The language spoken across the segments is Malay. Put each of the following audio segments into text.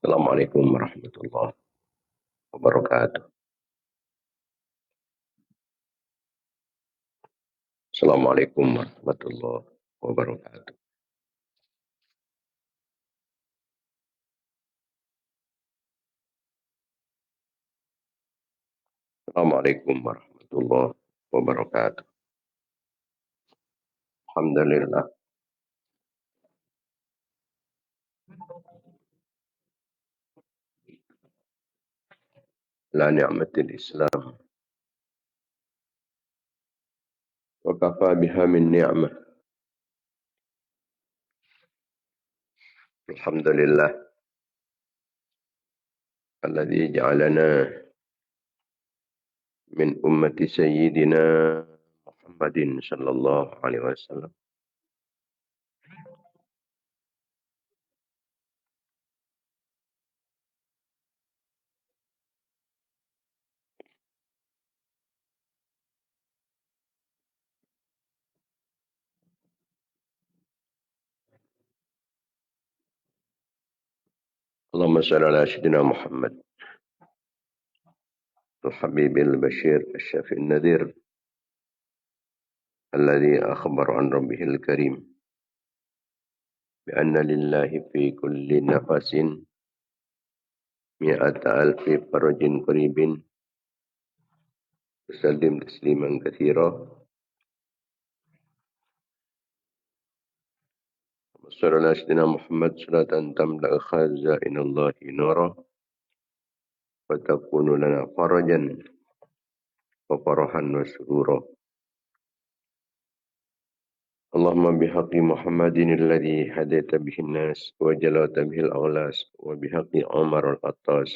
Assalamualaikum warahmatullahi wabarakatuh. Assalamualaikum warahmatullahi wabarakatuh. Assalamualaikum warahmatullahi wabarakatuh. Alhamdulillah. La ni'matil Islam. Wa kafa biha min ni'mah. Alhamdulillah. Alladhi ja'alana min ummati sayyidina Muhammadin sallallahu alaihi wasallam. Allahumma salli ala sayyidina Muhammad. الحبيب البشير الشافي النذير الذي أخبر عن ربه الكريم بأن لله في كل نفس 100,000 فرج قريب وسلم تسليما كثيرا وصلى على سيدنا محمد صلاة تملأ خزائن الله نورا وتكون لنا فرجا وفرحا وسرورا اللهم بحق محمد الذي هديت به الناس وجلوت به الأغلاس وبحق عمر العطاس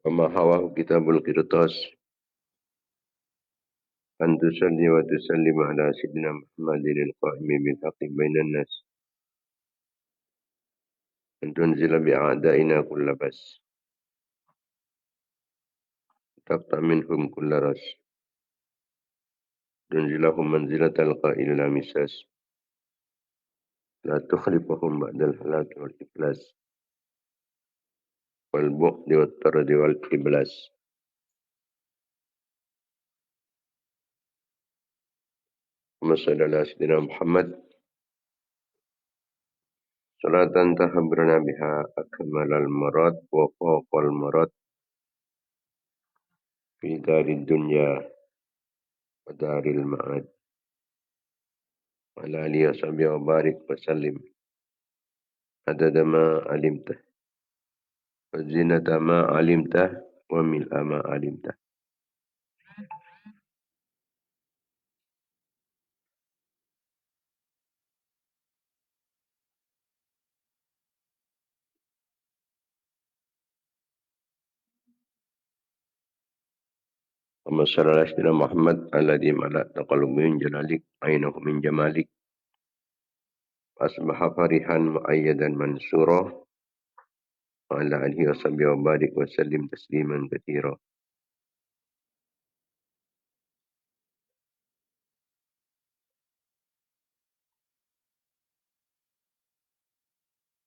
وما هواه كتاب القرطاس أن تصلي وتسلم على سيدنا محمد القائم بالحق بين الناس أن تنزل بأعدائنا كل بس تقطع منهم كل رأس تنزلهم منزلة القائل لا مساس لا تخلفهم بعد الهلاك والإفلاس والبغض والطرد والإبلاس وصلى على سيدنا محمد صلاة تخبرنا بها أكمل المراد وفوق المراد في دار الدنيا ودار المعاد وعلى آله وصحبه وبارك وسلم عدد ما علمته وزينة ما علمته وملء ما علمته. اللهم صل على سيدنا محمد الذي ملأت قلبه من جلالك عينه من جمالك أصبح فرحا مؤيدا منصورا وعلى آله وصحبه وبارك وسلم تسليما كثيرا.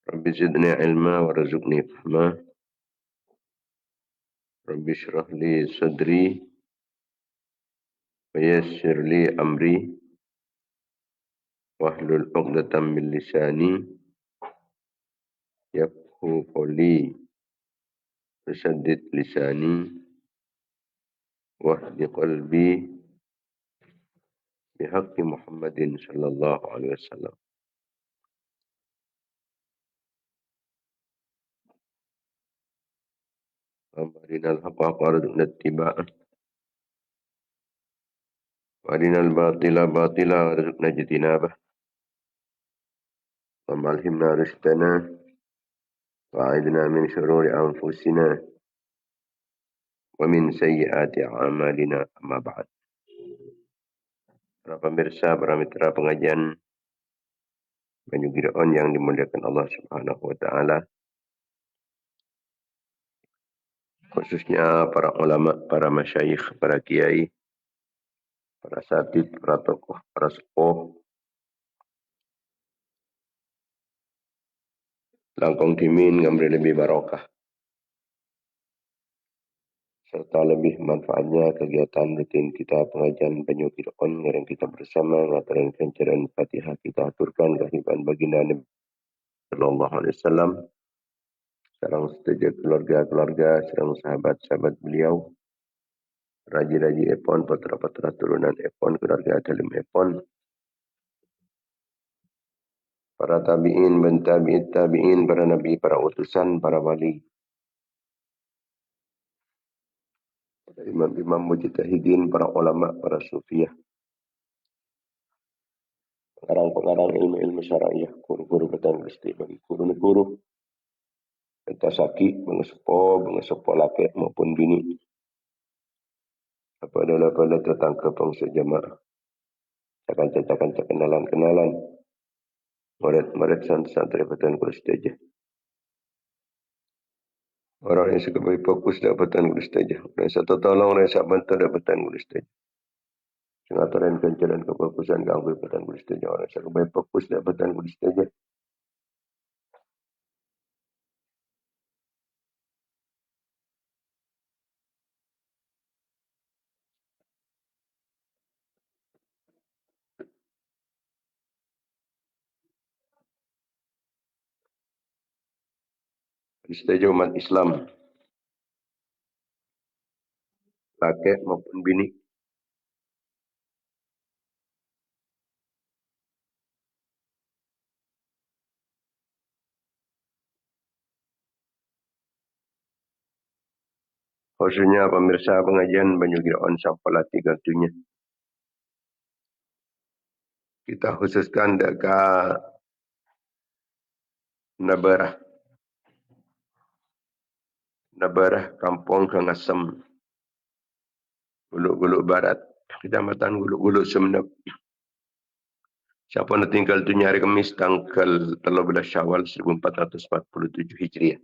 رب زدني علما وارزقني فهما رب اشرح لي صدري ويسر لي أمري واحلل عقدة من لساني يفقهوا قولي وسدد لساني واهد قلبي بحق محمد صلى الله عليه وسلم. أرنا الحق وارزقنا اتباعه وأرنا الباطل باطلا وارزقنا اجتنابه اللهم ألهمنا رشدنا وأعذنا من شرور أنفسنا ومن سيئات أعمالنا أما بعد. Para pemirsa, para mitra pengajian Banyu Gideon yang dimuliakan Allah Subhanahu wa taala, khususnya para ulama, para masyayikh, para kiai, para satid, para tokoh, para sepuh, langkong timin ngambil lebih barokah serta lebih manfaatnya kegiatan rutin kita pengajian Banyu Gideon yang kita bersama ngatakan kencaran Fatihah kita aturkan kehadiran baginda Nabi sallallahu alaihi wasallam, sareng sedaya keluarga-keluarga, sareng sahabat-sahabat beliau, raji-raji epon, putra-putra turunan epon, keluarga dalam epon, para tabi'in, bentabi'in, tabi'in, para nabi, para utusan, para wali, para imam-imam mujtahidin, para ulama, para sufiah, pengarang-pengarang ilmu-ilmu syara'iyah, guru-guru petang Kristi, bagi guru-guru, entasaki, mengesepo laki maupun bini, apa adalah pada tetangga bangsa jamaah, cakan-cakan kenalan-kenalan, murid-murid santri petang Kristi aja. Orang yang suka beri fokus dapatan guru saja. Orang yang satu tolong, orang yang bantu dapatan guru saja. Sengataran kencaran kefokusan ganggu dapatan guru saja. Orang yang suka beri fokus dapatan guru saja. Guru saja umat Islam. Laki maupun bini. Khususnya pemirsa pengajian Banyu Gideon Sampala 3 dunia. Kita khususkan dekat Nabarah Kampung Kangasem, Guluk-Guluk Barat, Kecamatan Guluk-Guluk Semenep. Siapa yang tinggal dunia hari Kamis tanggal 13 Syawal 1447 Hijriah.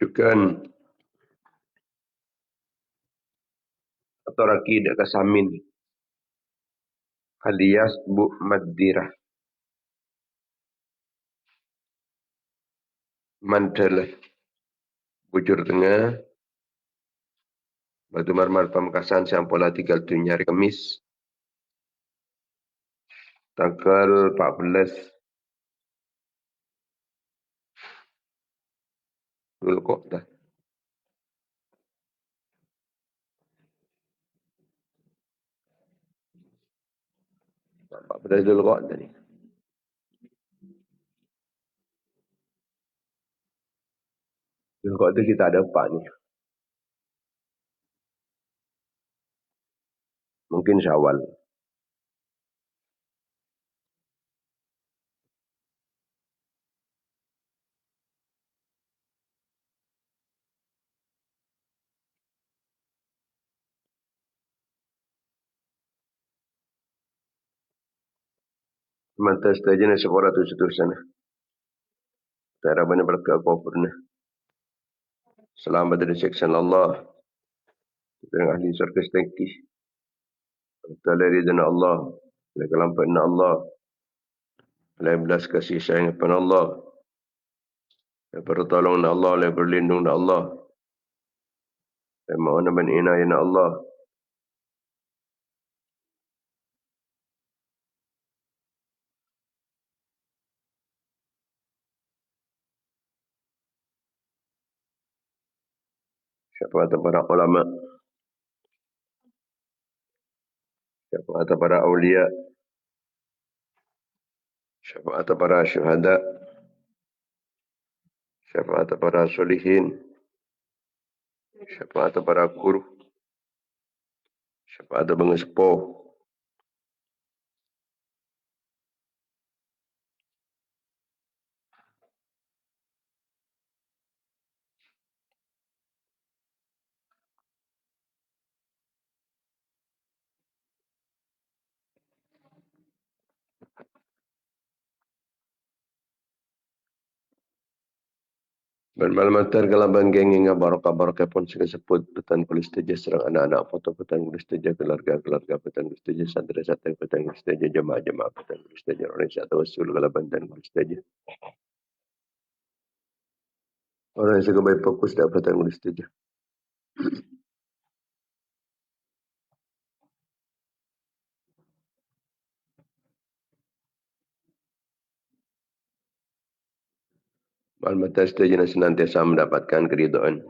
Juga atau lagi dekat Samin alias Bu Madirah Mandala Bujur Tengah Batu Marmar Pamekasan Sampala 3 dunia hari Kamis tanggal 14 Zulqa'dah 14 Zulqa'dah ni. Zulqa'dah kita ada 4 ni. Mungkin Syawal. Mantas tajana sekolah tu seterusnya. Tara bana berkah kufurna. Selamat dari seksan Allah. Dengan ahli surga setengki. Ta'ala ridana Allah. Oleh kelamparan Allah. Oleh belas kasih sayang kepada Allah. Oleh pertolongan Allah. Oleh berlindung Allah. Oleh ma'ana ban inayana Allah. Syafaat para ulama. Syafaat para awliya. syafaat para syuhada, syafaat para solihin, syafaat para guru, syafaat bang sepuh, bermalamantar kalaban gengi nga barokah-barokah pun sebut petan kulisteja serang anak-anak foto petan kulisteja keluarga-keluarga petan kulisteja santri-santri petan kulisteja jemaah-jemaah petan kulisteja Indonesia tawasul kalaban dan kulisteja orang yang sebagai fokus dapat petan kulisteja malamantar steja senantiasa mendapatkan keridhaan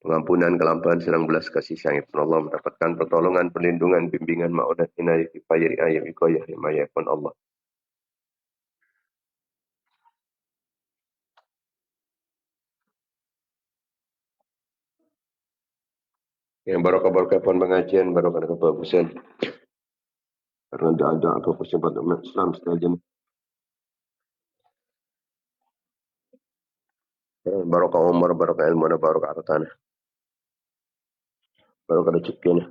pengampunan kelampahan serang belas kasih sayang pun Allah mendapatkan pertolongan perlindungan bimbingan ma'unat inayah kifayah ayat wikoyah himayah pun Allah. Yang barokah-barokah pun pengajian, barokah kebagusan. Karena tidak ada apa-apa sebab umat Islam sekalian. Barokah umur, barokah ilmu, barokah hartana. Barokah rezeki,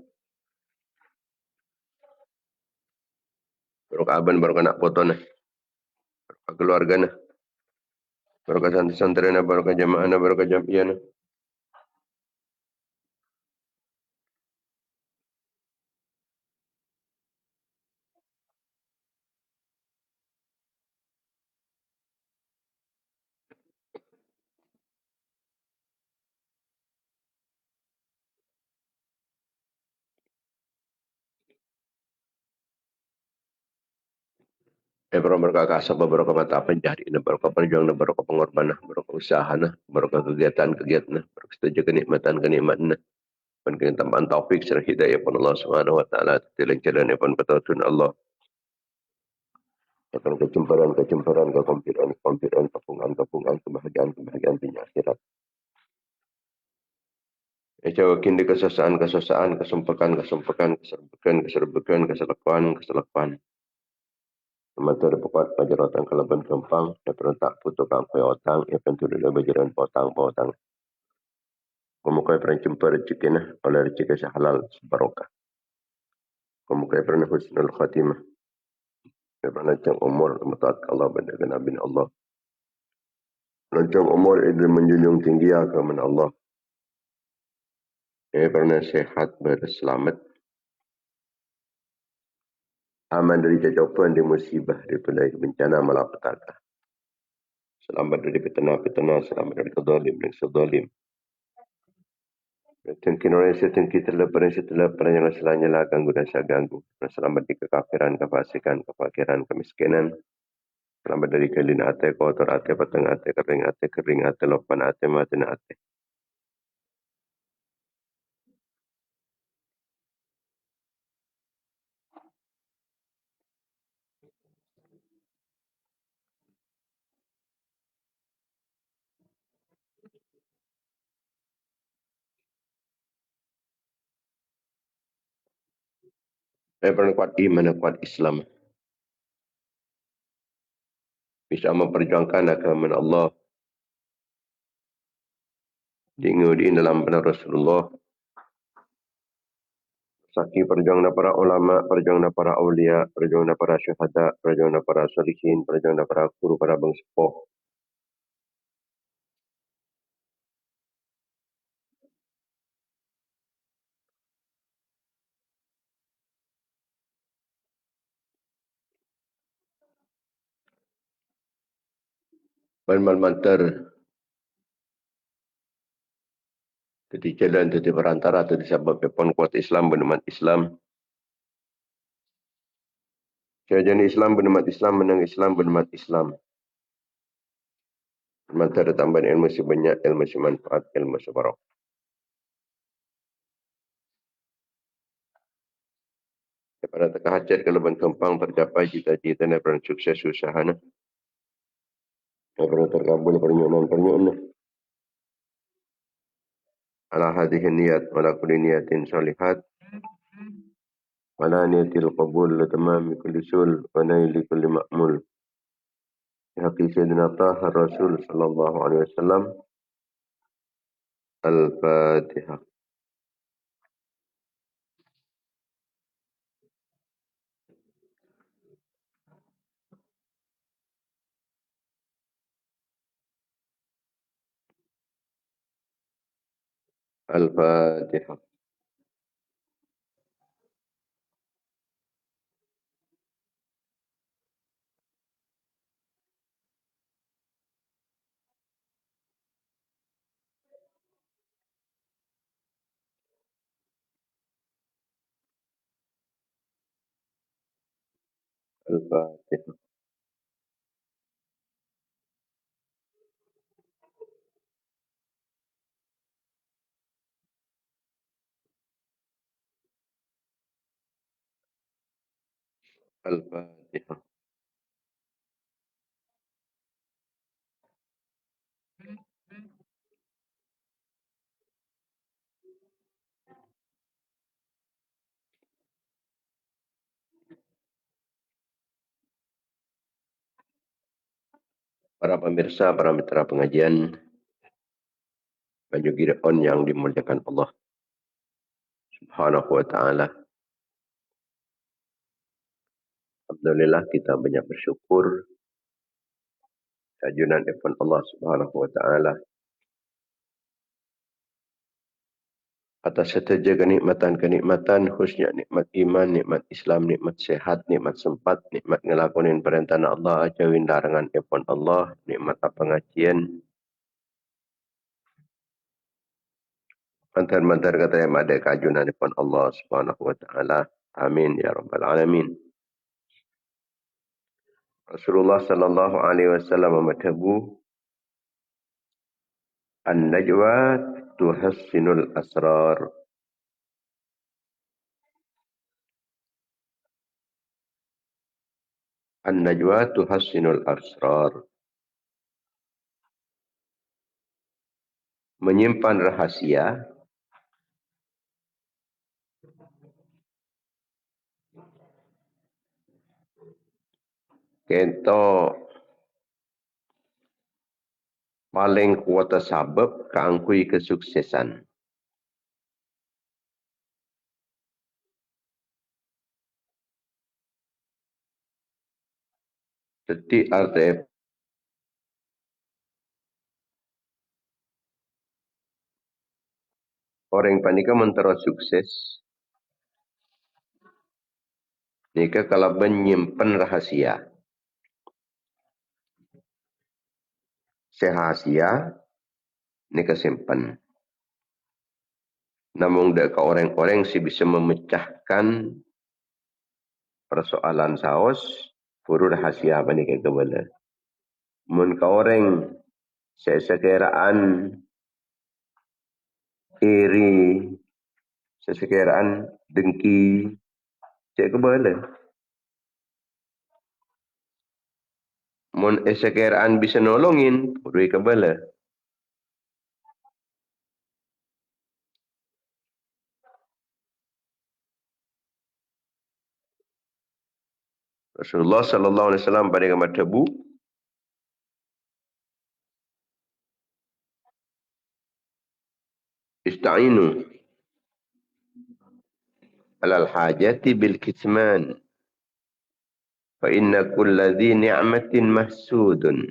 barokah aban, barokah anak potona, barokah keluarga, barokah santri-santri, barokah jamaah, barokah jamiah. Barokah kasab, barokah mata pencari, barokah perjuangan, barokah pengorbanan, barokah usaha, barokah kegiatan-kegiatan, barokah setuju kenikmatan-kenikmatan. Mungkin tambahan taufik serta hidayah pun Allah Subhanahu wa taala dilancarkan pun petunjuk Allah akan kejemparan kekompiran kepungan kebahagiaan dunia akhirat. Jawakin di kesesaan keserbukan Mata ada pokok pajaratan kalaban kempang dan perentak putu kangkoi otang ia pentu dulu bajaran potang pemukai perencempa rezeki oleh rezeki sehalal sebarokah pemukai pernah husnul khatimah panjang umur mutaat Allah benda Nabi Allah. Panjang umur itu menjunjung tinggi agama Allah. Pernah sehat berselamat. Aman dari cacapan, dari musibah, dari bencana malapetaka. Selamat dari fitnah, selamat dari kezalim. Tengkin orang setengki telah yang selanya lah ganggu dan saya ganggu. Selamat dari kekafiran, kefasikan, kefakiran, kemiskinan. Selamat dari kelin ate, kotor ate, petang ate, kering ate, lopan ate, matin ate. Pernah kuat iman, kuat Islam. Bisa memperjuangkan agama Allah. Diingudi dalam benar Rasulullah. Saki perjuangan para ulama, perjuangan para awliya, perjuangan para syuhada, perjuangan para salihin, perjuangan para guru, para bangsa sepuh. Mantar jadi jalan jadi perantara jadi sebab pepon kuat Islam benumat Islam. Jajan Islam benumat Islam menang Islam benumat Islam. Mantar tambahan ilmu sebanyak, ilmu semanfaat, ilmu sebarok. Pada tengah hajat kalau berkembang tercapai cita-cita dan peran sukses usaha na. Yang terkabul pernyunan. Ala hadhihi niyat wala kulli niyatin salihat. Wala niyatil qabul la tamami kulli sul wa naili kulli ma'mul. Haqi Sayyidina Taha Rasul sallallahu alaihi wasallam. Al-Fatihah. Al-Fatihah. Al-Fatihah. Al-Fatihah. Para pemirsa, para mitra pengajian Banyu Gideon yang dimuliakan Allah Subhanahu wa taala. Alhamdulillah kita banyak bersyukur kehadiran Allah Subhanahu wa taala atas setiap kenikmatan, khususnya nikmat iman, nikmat Islam, nikmat sehat, nikmat sempat, nikmat ngelakonin perintah Allah, jauhin larangan Allah, nikmat pengajian, mantar-mantar kata yang ada keajunan Allah Subhanahu wa taala. Amin ya rabbal alamin. Rasulullah sallallahu alaihi wasallam matabu an-najwa tuhassinul asrar. An-najwa tuhassinul asrar. Menyimpan rahasia kento paling kuat sabab keangkui kesuksesan. Jadi arti orang panika mentera sukses. Nika kalau menyimpan rahasia. Sehasia nika simpan. Namun dek orang-orang si bisa memecahkan persoalan saos puru rahasia apa nika kebala. Mun ka orang sesekiraan iri, sesekiraan dengki, cek kebala. Mun sesekiraan bisa nolongin, puru kebala. Rasulullah sallallahu alaihi wasallam pada gambar tebu ista'inu alal hajati bil kitman fa inna kulla dhi ni'matin mahsudun.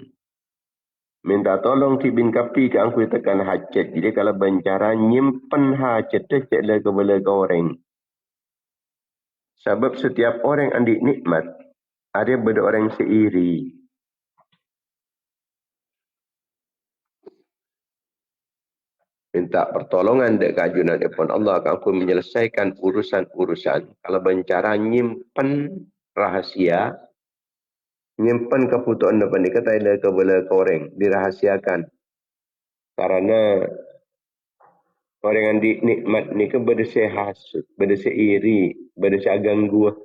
Minta tolong ki bin kapi ke angku tekan hajat. Jadi kalau bencara nyimpen hajat tu cek le kebala orang. Sebab setiap orang andik nikmat ada benda orang seiri. Minta pertolongan dek kajunan depon Allah kan aku menyelesaikan urusan-urusan. Kalau bencara nyimpen rahasia, nyimpen keputusan depan dikata ile kebala koreng dirahasiakan. Karena orang yang nikmat ni ke berdesai hasut, berdesai iri, berdesai ganggu.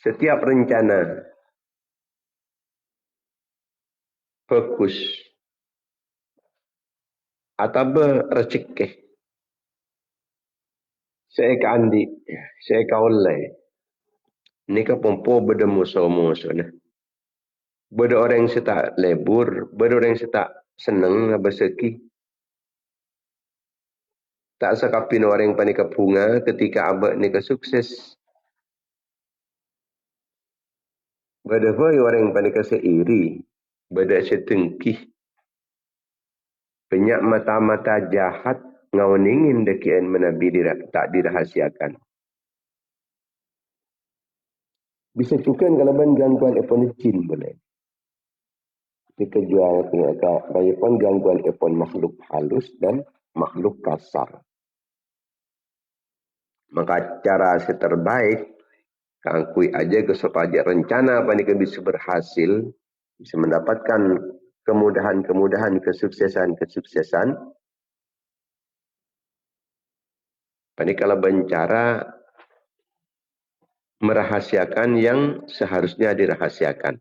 Setiap rencana fokus atau rezeki saya kandi saya kaulai ni ka pompo beda musuh-musuh nah. Beda orang yang tak lebur, beda orang yang tak senang berseki. Tak sakapin orang yang panik bunga ketika abad ni sukses. Beda boy orang yang panik seiri, beda setengkih. Banyak mata-mata jahat ngawaningin dekian menabi tak dirahasiakan. Bisa juga kalau gangguan jin boleh. Kejual banyak gangguan makhluk halus dan makhluk kasar. Maka cara terbaik kangkui aja ke supaya rencana apa ni bisa berhasil, bisa mendapatkan kemudahan-kemudahan, kesuksesan. Pani kalau bencara merahasiakan yang seharusnya dirahasiakan.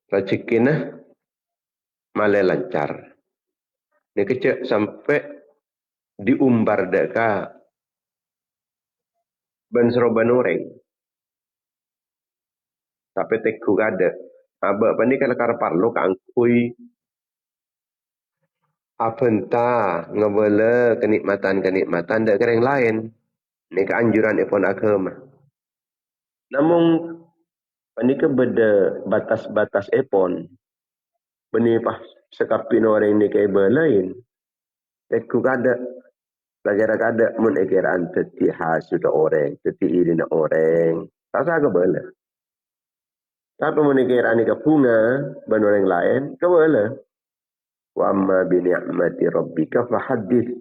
Rezekina malah lancar. Ini kecil sampai diumbar deka ban seroban orang. Tapi teku ada. Abak pani kalau karparlo kangkui apenta ngebele kenikmatan dak kereng lain. Ini keanjuran epon agama. Namun pani ke beda batas-batas epon. Beni pas sekapin orang ini ke belain. Teku kada lagera kada mun egeran teti sudah orang, teti irina orang. Tak saga bela. Tapi mun egeran ke bunga ban orang lain, ke bela. Wa amma bi ni'mati rabbika fahaddits.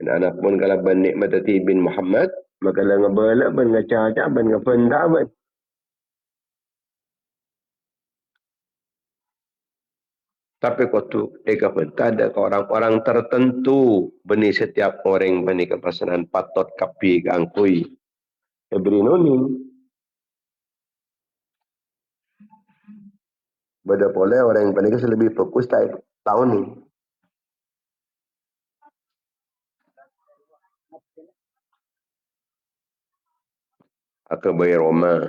Anak pun kalau ban nikmati bin Muhammad, maka la ngabala ban ngacaca ban ngapenda ban. Tapi kotu eka penta ada orang-orang tertentu beni setiap orang beni kepasanan patot kapi gangkui. Ebri noni. Beda boleh orang yang beni lebih fokus tahun ni. Aku bayar Roma.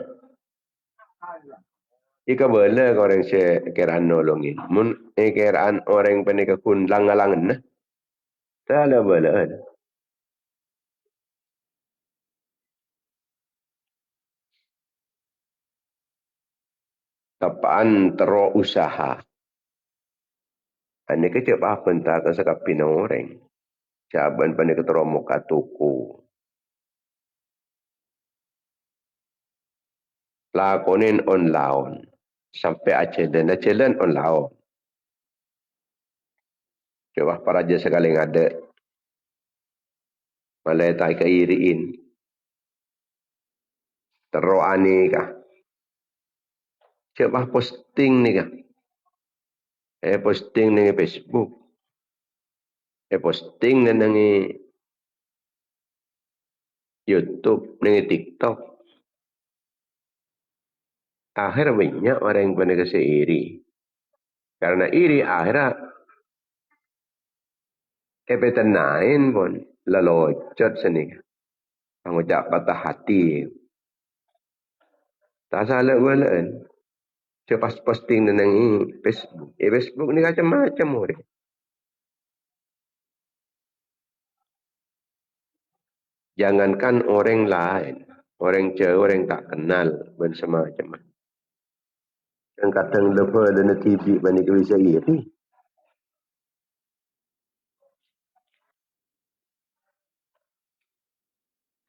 Ika boleh orang se keraan nolongin. Mun keraan orang beni kekun langalangan nah. Tak ada boleh. Tapaan tero usaha. Ini kecil apa entah kesakapin orang. Caban pandai ketero muka toko. Lakonin on laon. Sampai acelen on laon. Coba para aja sekali ngade. Malay tay kairiin. Tero ani kah. Coba posting ni kah. Posting ni Facebook. Posting ni YouTube, ni TikTok. Akhir banyak orang yang pandai kasi iri. Karena iri akhirnya petenain pun lalocot seni. Pengucap patah hati. Tak salah walaan. Cepas posting dengan Facebook. Facebook ni macam-macam orang. Jangankan orang lain. Orang jauh, orang tak kenal. Macam-macam. Yang kadang lepas dan TV banyak bisa iri.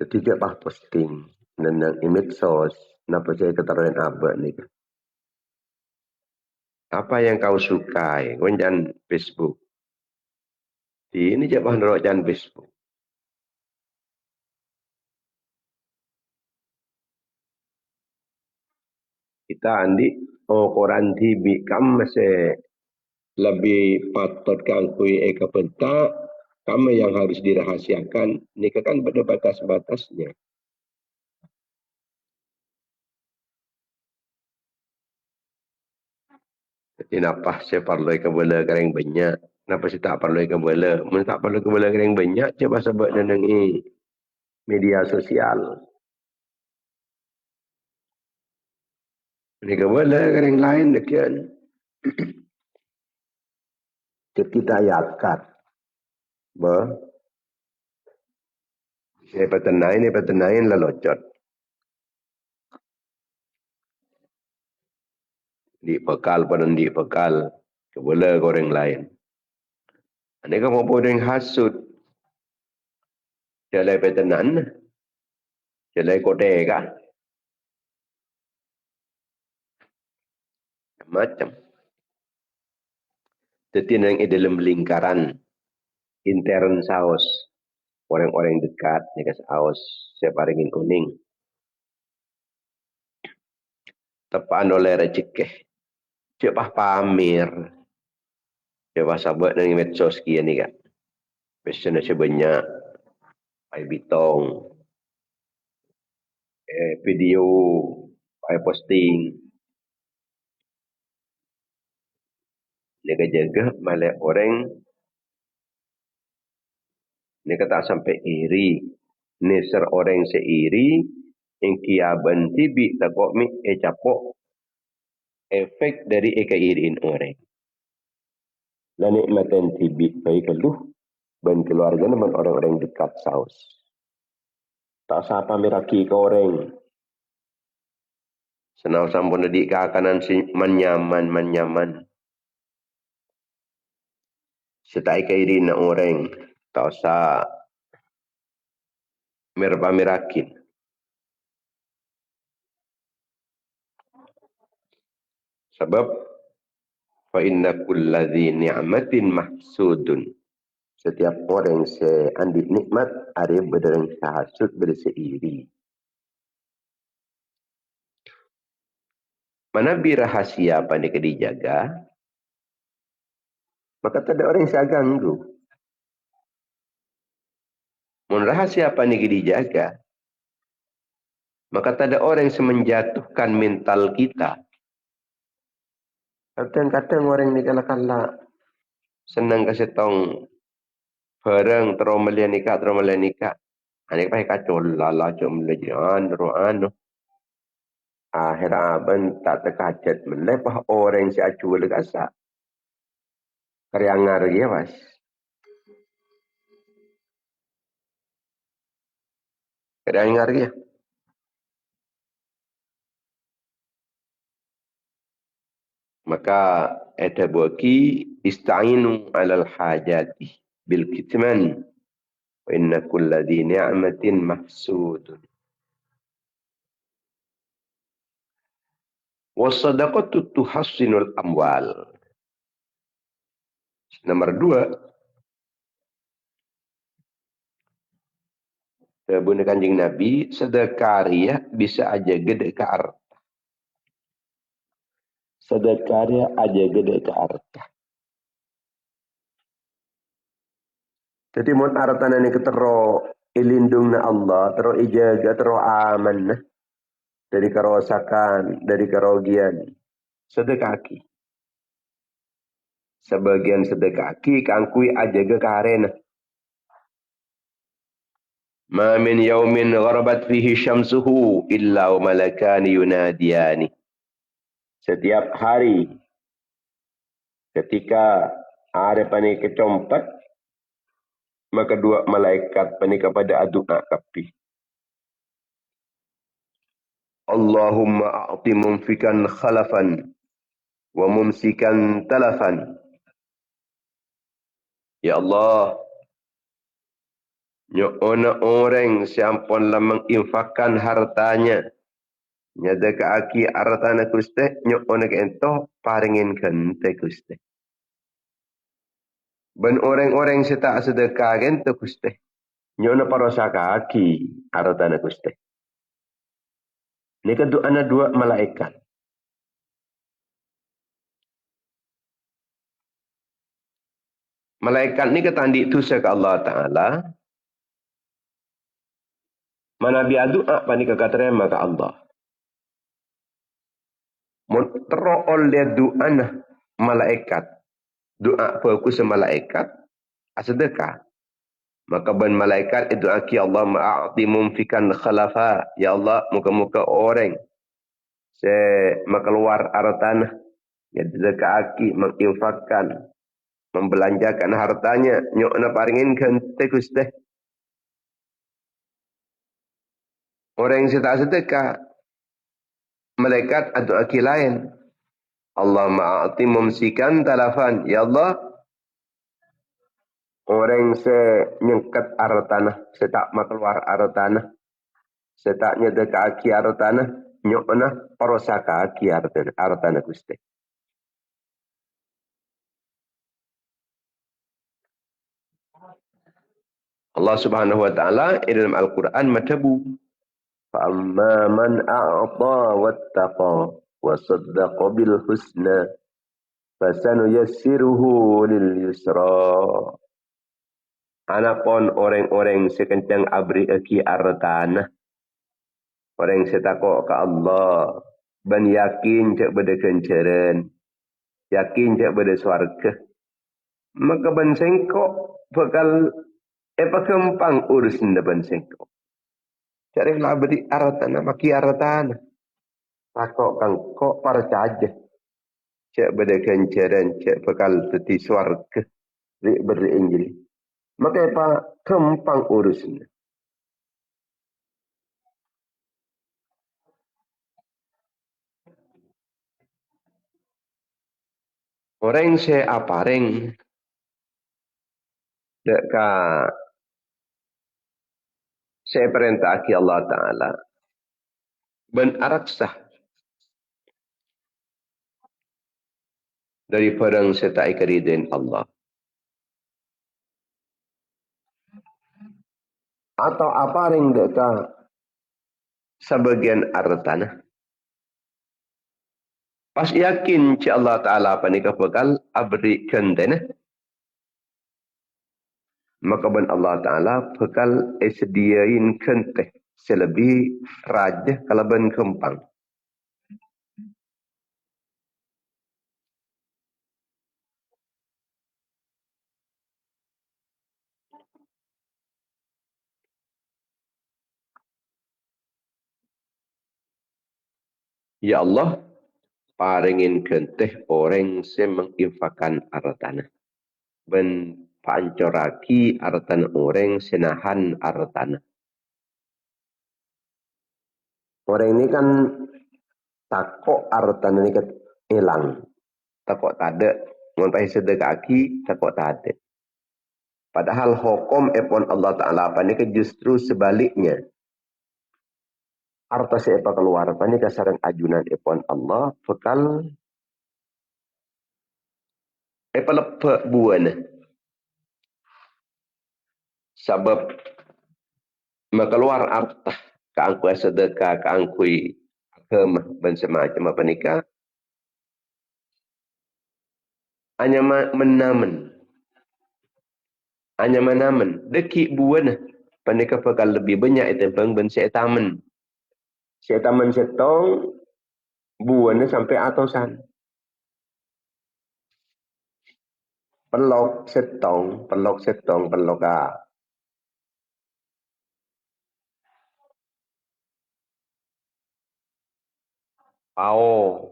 Ketiga bah posting. Dan image source. Kenapa saya keterangan abad ni. Apa yang kau sukai? Kau jangan Facebook. Ini je bah jangan Facebook. Kita andi koran TV kam masih lebih patut kangkui eka pentak Kama yang harus dirahasiakan, ini kan pada batas-batasnya. Jadi napa saya perlu kebela kereng banyak. Napa saya tak perlu kebela. Mana tak perlu kebela kereng banyak. Coba sebab dengan media sosial. Ini kebela kereng lain dekian. Kita ayatkan. Ini petenain lelocot. Di pekal pada di pekal. Kebela koreng lain. Ini kan mau podeng hasut. Jalai petenan. Jalai kode kah? Macam. Jadi yang dalam lingkaran intern saus. Orang-orang dekat. Ini saus. Saya paringin kuning. Tepaan oleh rezeki. Cepat pamer. Cepat sahabat dengan medsos kia ni kan. Biasanya sebanyak. Pai bitong. Video. Pai posting. Jaga-jaga malah orang. Ni kata sampai iri. Ni ser orang seiri. Yang kia benti bi takut mi capok. Efek dari iriin orang. Dan nikmatan tibik baik keluh. Dan keluarga dengan orang-orang dekat saus. Tak sapa miraki ke orang. Senau sampun dedik ke kanan manyaman. Setai ke iri na orang. Tak usah mirakin. Sebab fa inna kulladzi ni'matin mahsudun. Setiap orang seandik nikmat ada berdering sahasud berseiri. Mana bi rahasia pandai dijaga, maka tak ada orang yang ganggu. Mun rahasia pandai dijaga, maka tak ada orang yang menjatuhkan mental kita. Kadang-kadang orang ni kala-kala senang kasih tong barang terus melianika. Ini pakai kacau lala cuma melian roan. Akhir aban tak terkacat melepah orang si acu legasa. Keriangar dia mas. Keriangar dia. Maka ada buaki ista'inu alal hajati bil kitman. Wa inna kulla di ni'matin mahsudun. Wassadaqatu tuhassinul amwal. Nomor 2. Sabun kanjeng Nabi, sedekah bisa aja gede ke harta. Sedekah aja gede ke harta. Jadi mun harta ini ketero ilindung na Allah, tero ijaga, tero aman dari kerosakan, dari kerugian. Sedekaki. Sebagian sedekaki kangkui aja ke karena. Ma min yaumin gharabat fihi syamsuhu illa wa malakani yunadiyani. Setiap hari ketika ada pani kecompat, maka dua malaikat pani kepada adua kapi. Allahumma a'ti mumfikan khalafan wa mumsikan talafan. Ya Allah, nyona orang siampun lah menginfakkan hartanya. Nyada ke aki hartana kuste, nyona ke ento paringin kente kuste. Ben orang-orang seta sedekah kente kuste. Nyona parosa kaki hartana kuste. Ini kedua anak dua malaikat. Malaikat ni ketandik tu ke Allah Ta'ala. Mana biar doa pani terima ke Allah. Teruk oleh doa nah malaikat. Doa fokus malaikat. Sedekah. Maka ben malaikat itu aki Allah ma'ati mumfikan khalafa. Ya Allah, muka-muka orang. Keluar hartanya. Ya sedekah aki menginfakkan. Membelanjakan hartanya. Nyok na paringin kente kusteh. Orang yang tak sedekah. Malaikat atau aki lain. Allah ma'ati mumsikan talafan. Ya Allah, orang senyengkat artanah, setak keluar artanah, setaknya deka aki artanah, nyokna parosaka aki artanah gusti. Allah Subhanahu wa taala dalam Al-Qur'an matabu. Fa'amma man a'ta wattaqa wa saddaqa bil husna fasanuyassiruhu lil yusra. Anapun orang-orang sekencang abri aki artanah, orang setakok ke Allah, ban yakin cak beda kencaran, yakin cak beda swarga, maka ban sengkok bakal pakempang urusin ban sengkok. Cari lah beri aratan, maki aratan. Takok kang kok percaya, cak beda kencaran, cak bakal teti swarga, beri Injil. Maka kempang urusin. Orang saya apareng deka saya perintah Allah Ta'ala ben araksah dari perang serta ikaridin Allah. Atau apareng deka sebagian artanah. Pas yakin ci Allah Ta'ala panika bakal aberikan tanah. Maka ben Allah Ta'ala bakal sediain kenteh selebih raja kalau ben kempang. Ya Allah, paringin kenteh orang yang menginfakan artanah. Ben pancoraki artanah orang senahan artanah. Orang ini kan takok artanah ini kan hilang. Takok tada. Ngontai sedekah aki, takok tada. Padahal hukum epon Allah Ta'ala panika justru sebaliknya. Harta sepa keluar panika sarang ajunan epon Allah bekal lepe buana. Sebab keluar harta keangkui sedekah, keangkui agama dan semacam panika hanya menamen. Hanya menamen. Deki buana panika bekal lebih banyak itu ben seetamen. Seetamen setong buana sampai atosan. Pelok setong ah. Pao.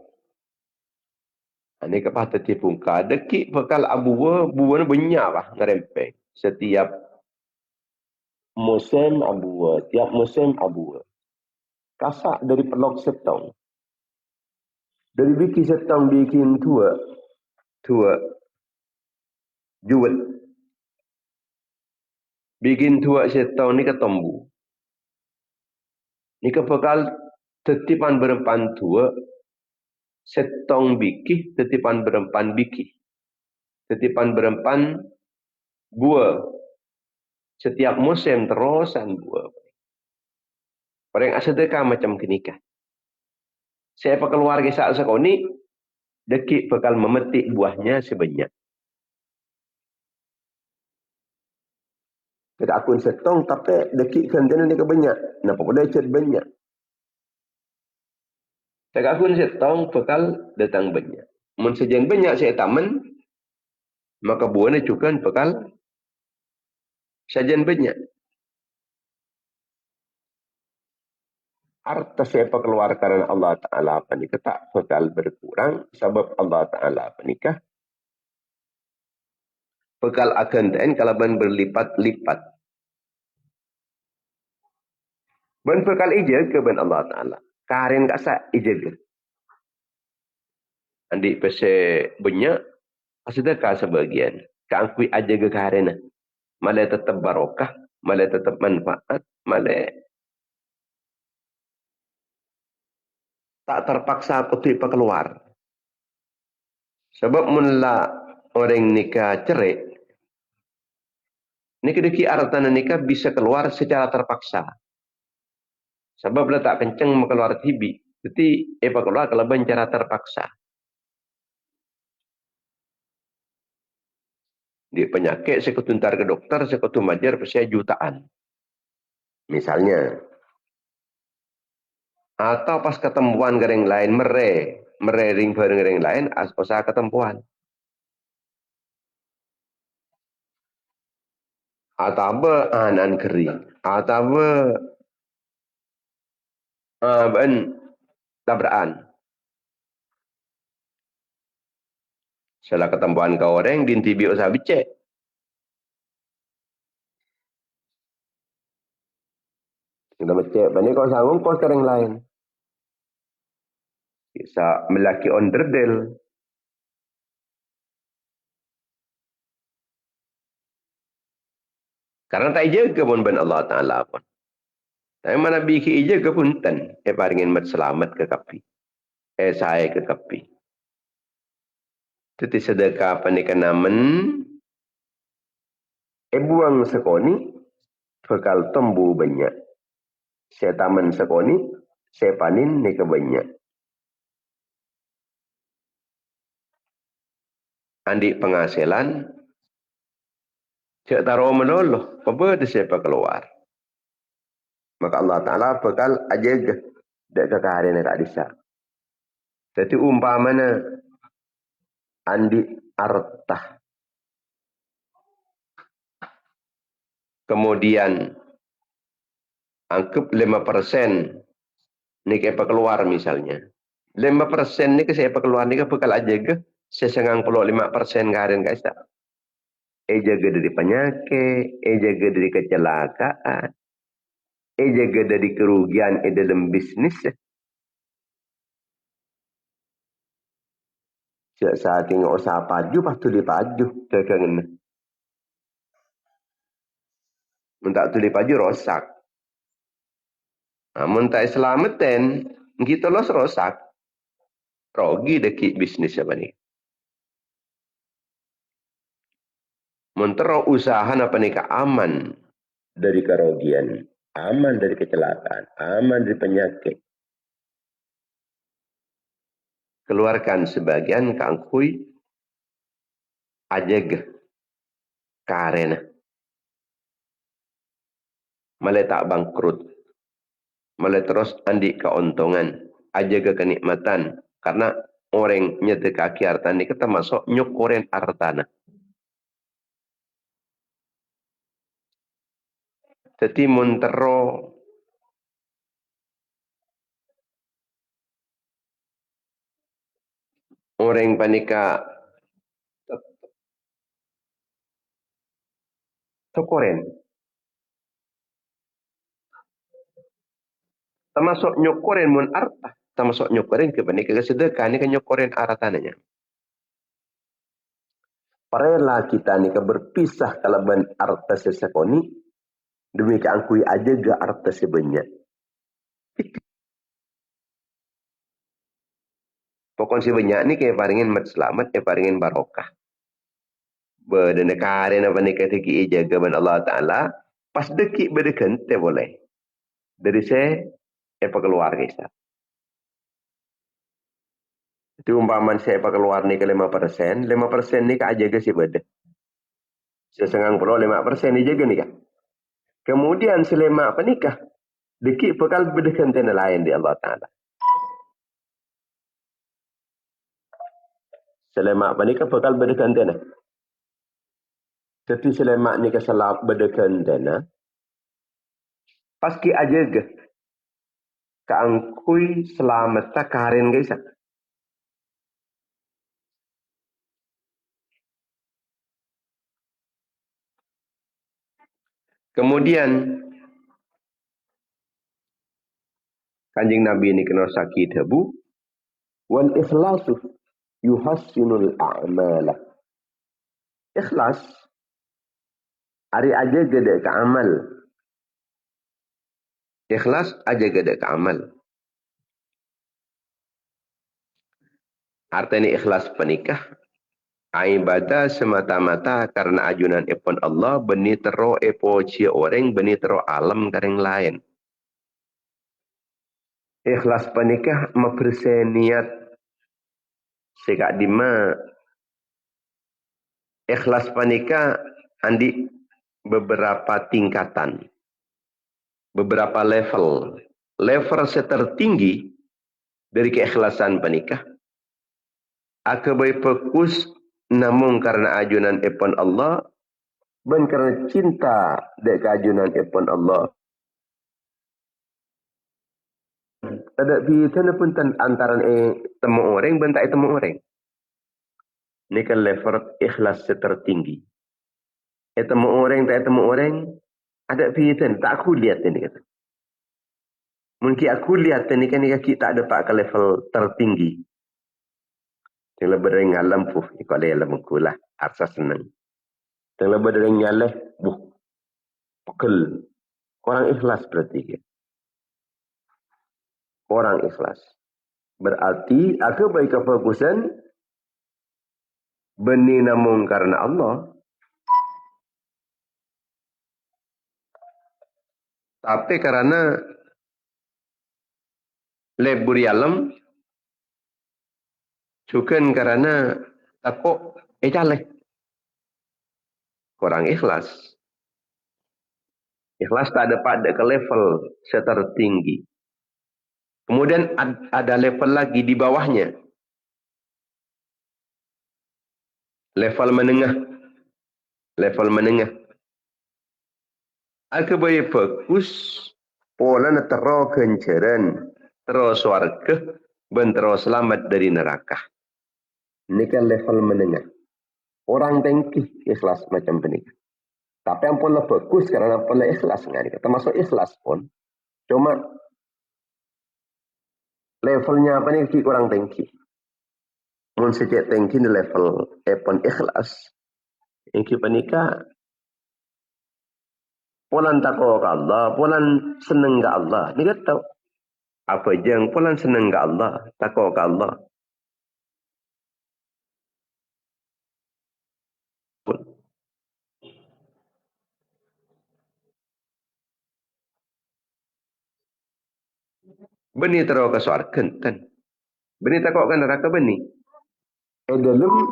Ini kepatah tipungka. Deki bekal abuwa, buana banyak lah ngerempeng. Setiap musim abuwa, tiap musim abuwa. Kasak dari pelok setong. Dari bikin setong bikin tua jual. Bikin tua setong ni ketombu. Ni kepekal tetipan berempan tua, setong bikih, tetipan berempan bikih. Tetipan berempan buah. Setiap musim terusan buah. Orang sedekah macam kenikah. Saya keluarga saat sekoni, deki bakal memetik buahnya sebanyak. Kita akun setong tapi dekik kentena ni kebanyak. Napa pada cet banyak. Tak akun setong bekal datang banyak. Mun sejen banyak saya taman maka buahnya cukan bekal sajen banyak. Harta siapa keluar karena Allah Ta'ala panikah tak bekal berkurang sebab Allah Ta'ala panikah bekal akan ten kalau ben berlipat-lipat. Ben bekal ija ke ben Allah Ta'ala. Karin kasa ija ke. Andi pese banyak sedekah sebagian. Keangkui aja ke karena. Malah tetap barokah. Malah tetap manfaat. Malah tak terpaksa putih keluar. Sebab mula orang nikah cerai. Nikah deki artana nikah bisa keluar secara terpaksa. Sebab letak kenceng keluar tibi. Jadi keluar kalau cara terpaksa. Di penyakit saya ketuntar ke dokter, saya ketumajar saya jutaan. Misalnya. Atau pas ketemuan gering lain ring bareng gering lain usaha ketemuan. Atau apa anan kering. Atau apa tabrakan. Setelah ketemuan kau orang dintibi usaha becek. Sudah becek, ini kau sanggup kau gering lain. Bisa melaki onderdel. Karena tak jaga pun ben Allah Ta'ala pun. Tapi mana biki jaga pun ten. Paringin mat selamat ke kapi. Saya ke kapi. Teti sedekah panika namen. Buang sekoni. Bekal tembu banyak. Saya taman sekoni. Saya panin ni kebanyak. Andi penghasilan. Cik taruh menoloh. Apa dia siapa keluar. Maka Allah Ta'ala bekal aja dek kekaharian tak bisa. Jadi umpamanya andi artah. Kemudian anggap 5% ni apa keluar misalnya. 5% ni ke siapa keluar ni ke bekal aja ke sesengang 5% keharian guys tak. Jaga dari penyakit, jaga dari kecelakaan, jaga dari kerugian dalam bisnis. Saat ini usaha paju, pasti dipaju. Mentak tu dipaju rosak. Namun tak selamatan, kita los rosak. Rogi deki bisnis apa ni. Mentero usaha apa ni aman dari kerugian, aman dari kecelakaan, aman dari penyakit. Keluarkan sebagian kangkui ajeg karena malah tak bangkrut, malah terus andi keuntungan, ajeg kenikmatan karena orang nyete kaki hartani kita masuk nyukurin hartana. Jadi montero orang panika syukurin. Termasuk nyukurin mun arta. Termasuk nyukurin ke panika kesedekah ni kan nyukurin hartananya. Parela kita ni berpisah kalau ben arta sesekoni demi keangkui aja ga arta sebanyak. Pokoknya sebanyak ni kayak paringin mat selamat, kayak paringin barokah. Berdana karen apa ni kata ki jaga ben Allah Ta'ala. Pas dekik berdekan, tak boleh. Dari saya, keluar kita. Itu umpaman saya keluar ni ke 5%, 5% ni ke aja ke si beda. Sesengang puluh 5% ni jaga ni kan. Kemudian selemak penikah. Dikit pekal berdekan tena lain di Allah Ta'ala. Selemak penikah pekal berdekan tena. Tapi selemak ni keselap berdekan tena. Paski aja ke. Kaangkui selamat tak karin guys. Kemudian Kanjeng Nabi ni kena sakit habu. Wal ikhlasu yuhassinul a'mala. Ikhlas hari aja gede ke amal. Ikhlas aja gede ke amal. Artinya ikhlas penikah. Ibadah semata-mata karena ajunan ipon Allah. Beni tero epo cia orang. Beni tero alam kareng lain. Ikhlas penikah mempersen niat. Sekak dima. Ikhlas penikah andi beberapa tingkatan. Beberapa level. Level tertinggi dari keikhlasan penikah. Akabai fokus namun karena ajunan ipon Allah. Dan karena cinta dek ajunan ipon Allah. Ada biasa pun antaran temu orang bentak temu orang. Ini kan level ikhlas tertinggi. Temu orang tak temu orang. Ada biasa tak aku lihat ini kata. Mungkin aku lihat ini kan kita ada pak ke level tertinggi. Yang lebih dari ngalam puh kalau yang lebih kulah asa senang. Yang lebih dari nyaleh pekel. Orang ikhlas berarti. Orang ikhlas. Berarti aku baik kefokusan benih namun karena Allah. Tapi karena lebur alam juga karena takut jaleh. Kurang ikhlas. Ikhlas tak ada pada ke level tertinggi. Kemudian ada level lagi di bawahnya. Level menengah. Level menengah. Aku boleh fokus pola tero kenceran, tero swarga, dan tero selamat dari neraka. Ini kan level menengah. Orang tengki ikhlas macam ini. Tapi yang pun fokus karena pun ikhlas. Termasuk ikhlas pun. Cuma levelnya apa nih kurang tengki. Mun sejak tengki di level pun ikhlas. Yang kita nikah. Pulan takut ke Allah. Pulan seneng ke Allah. Ini kata apa jeng pulan seneng ke Allah. Takut ke Allah. Beni terus ke surga kan. Beni takut ke neraka beni. Dalam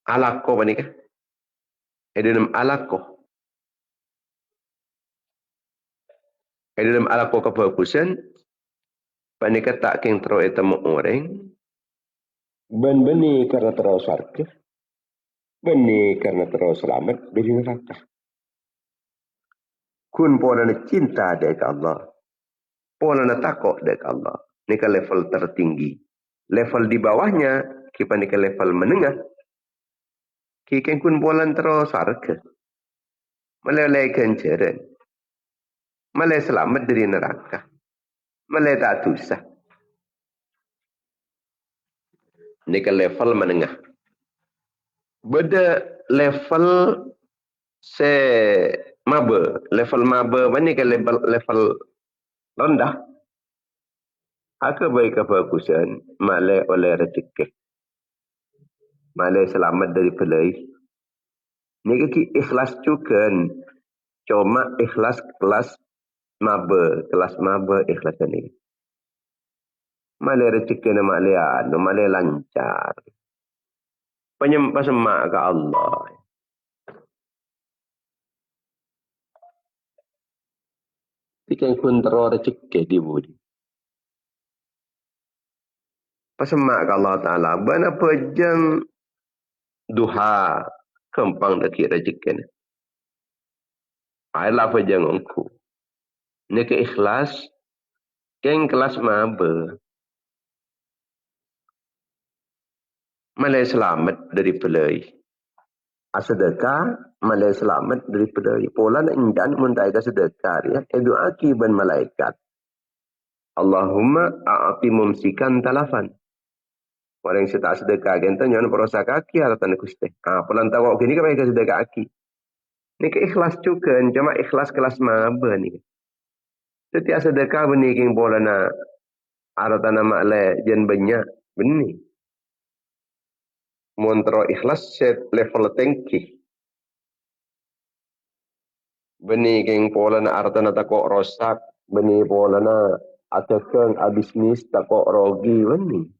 alako bani kah? Dalam alako. Dalam alako kefokusan bani kata king terus etemu orang. Ben beni karena terus surga. Beni karena terus selamat dari neraka. Kun pola cinta dekat Allah. Pola takut dekat Allah. Ini ke level tertinggi. Level di bawahnya, kita ni ke level menengah. Kita kun pola terus surga. Malai kenceran. Malai selamat dari neraka. Malai tak dosa. Ini ke level menengah. Beda level maba. Level maba mana ke level rendah. Aku baik kefokusan. Malai oleh rezeki. Malai selamat dari pelai. Ini ikhlas juga. Cuma ikhlas kelas maba. Kelas maba ikhlas ini. Malai rezeki ni malai lancar. Penyembah semak ke Allah. Tikan kun teror cekeh di budi. Pasemak ke Allah Ta'ala. Bana pejang duha. Kempang dekik rezeki ni. Ayolah pejang aku. Ni ke ikhlas. Keng kelas maba. Malai selamat dari pelai. Sedekah. Malai selamat dari pelai. Pola nak injan muntai ke sedekah. Ya. Doa ban malaikat. Allahumma a'ati mumsikan talafan. Orang yang tak sedekah kita jangan perosak kaki atau tanda kusti. Pulang tahu gini kan mereka sedekah kaki. Ini ke ikhlas juga, cuma ikhlas kelas maba ni. Setiap sedekah benih yang boleh na atau tanda makle jen banyak benih. Montro ikhlas set level tinggi. Benih yang boleh na arta na takok rosak, benih boleh na atekeng abisnis takok rogi benih.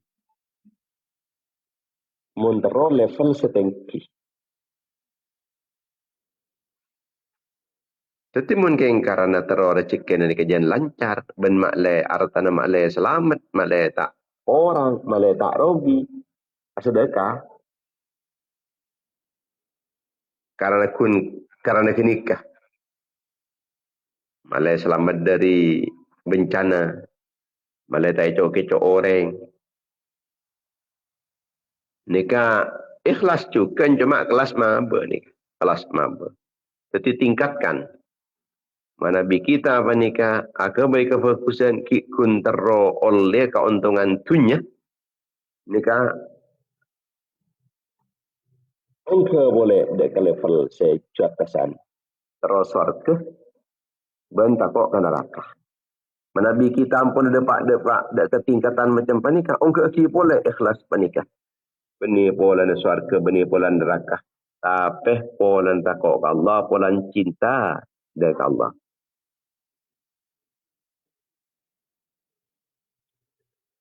Montro level setinggi. Tapi mungkin karena teror rezeki ni kerjaan lancar, ben makle artana makle selamat, makle tak orang, makle tak rogi, sedekah. Karena kenikah, makle selamat dari bencana, makle tak kecok orang. Nikah ikhlas juga cuma kelas maba ni, kelas maba. Jadi tingkatkan. Mana bi kita apa nikah, baik kefokusan kun terro oleh keuntungan dunia. Nikah engkau boleh dek level sejuatasan. Terus warga bentak kok ke neraka. Menabi kita ampun depak dek ketingkatan macam panikah. Engkau boleh ikhlas panikah. Benih pola surga, benih pola neraka. Tapi pola takut Allah, pola cinta dek Allah.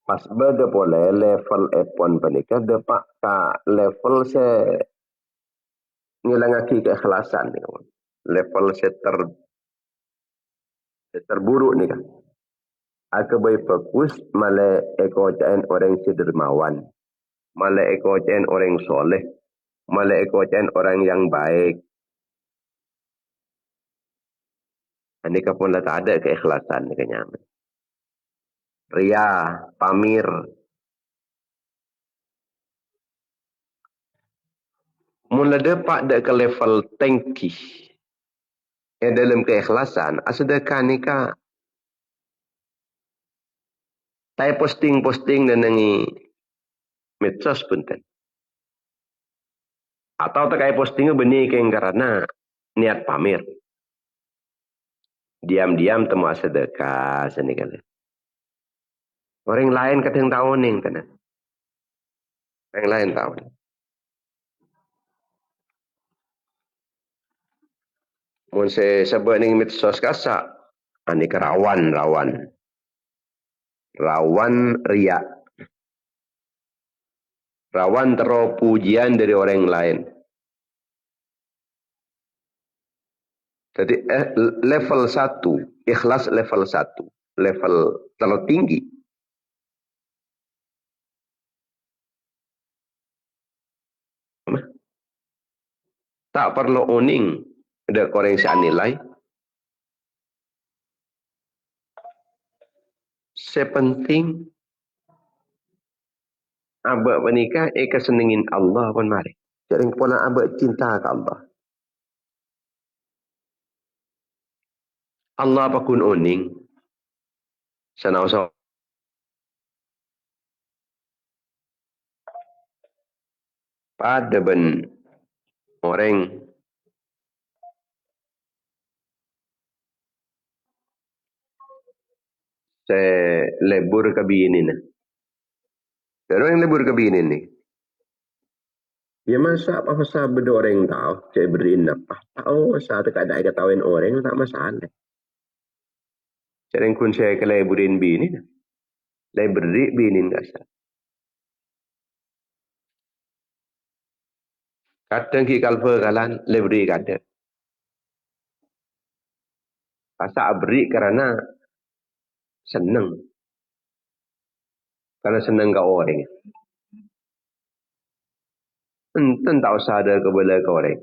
Pas beda boleh level epon panikah depak ka level se ngilangaki keikhlasan. Level se terburuk ni kan. Aku baik fokus malah ekocain orang sedermawan. Malah ekocain orang soleh. Malah ekocain orang yang baik. Ini pun tak ada keikhlasan. Ria, pamir. Mula dapat ke level tinggi. Dalam keikhlasan. Sedekah ni kah. Saya posting-posting dan nengi medsos pun kan. Atau terkait postingnya benih karena niat pamir. Diam-diam temu sedekah sini kan. Orang lain kadang tahu nih kan. Orang lain tahu. Mun saya sebut ning medsos kasak. Ini rawan riak. Rawan terus pujian dari orang lain. Jadi level 1, ikhlas level 1, level tertinggi. Tak perlu uning, ada orang yang nilai. Sepenting abak menikah, kesenengin Allah pun mari. Jadi pola abak cinta ke Allah. Allah pakun uning. Sana-sana pada ben orang saya lebur ke bini ni. Kalau yang lebur ke bini ni. Ya masa apa masa beda orang tahu, saya beriin apa. Tahu saat ada ketahuan orang tak masalah. Jadi kun saya ke leburin bini. Leberi bini kasar. Kadang ki kalpa kalan leberi kadang. Asa abri karena senang. Karena senang ke orang. Enten tak usah ada kebelah ke orang.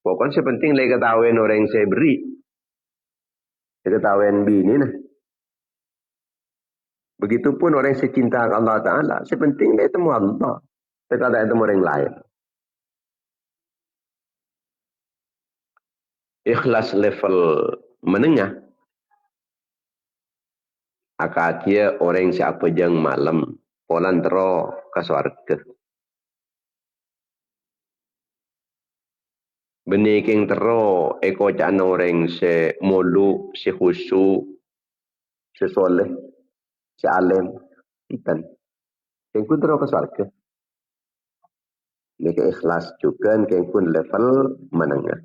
Pokoknya sepenting lagi ketahuan orang yang saya beri. Ketahuan bini nah. Begitupun orang yang secinta Allah Ta'ala. Sepenting dia temu Allah. Kita tak temu orang lain. Ikhlas level menengah. Akatia orang siapa jeng malam. Polan tero ke suarga. Beniking tero eko cana orang se molu, se khusu, se soleh, se alim. Ikan. Yang pun tero ke suarga. Ini ikhlas juga yang pun level menengah.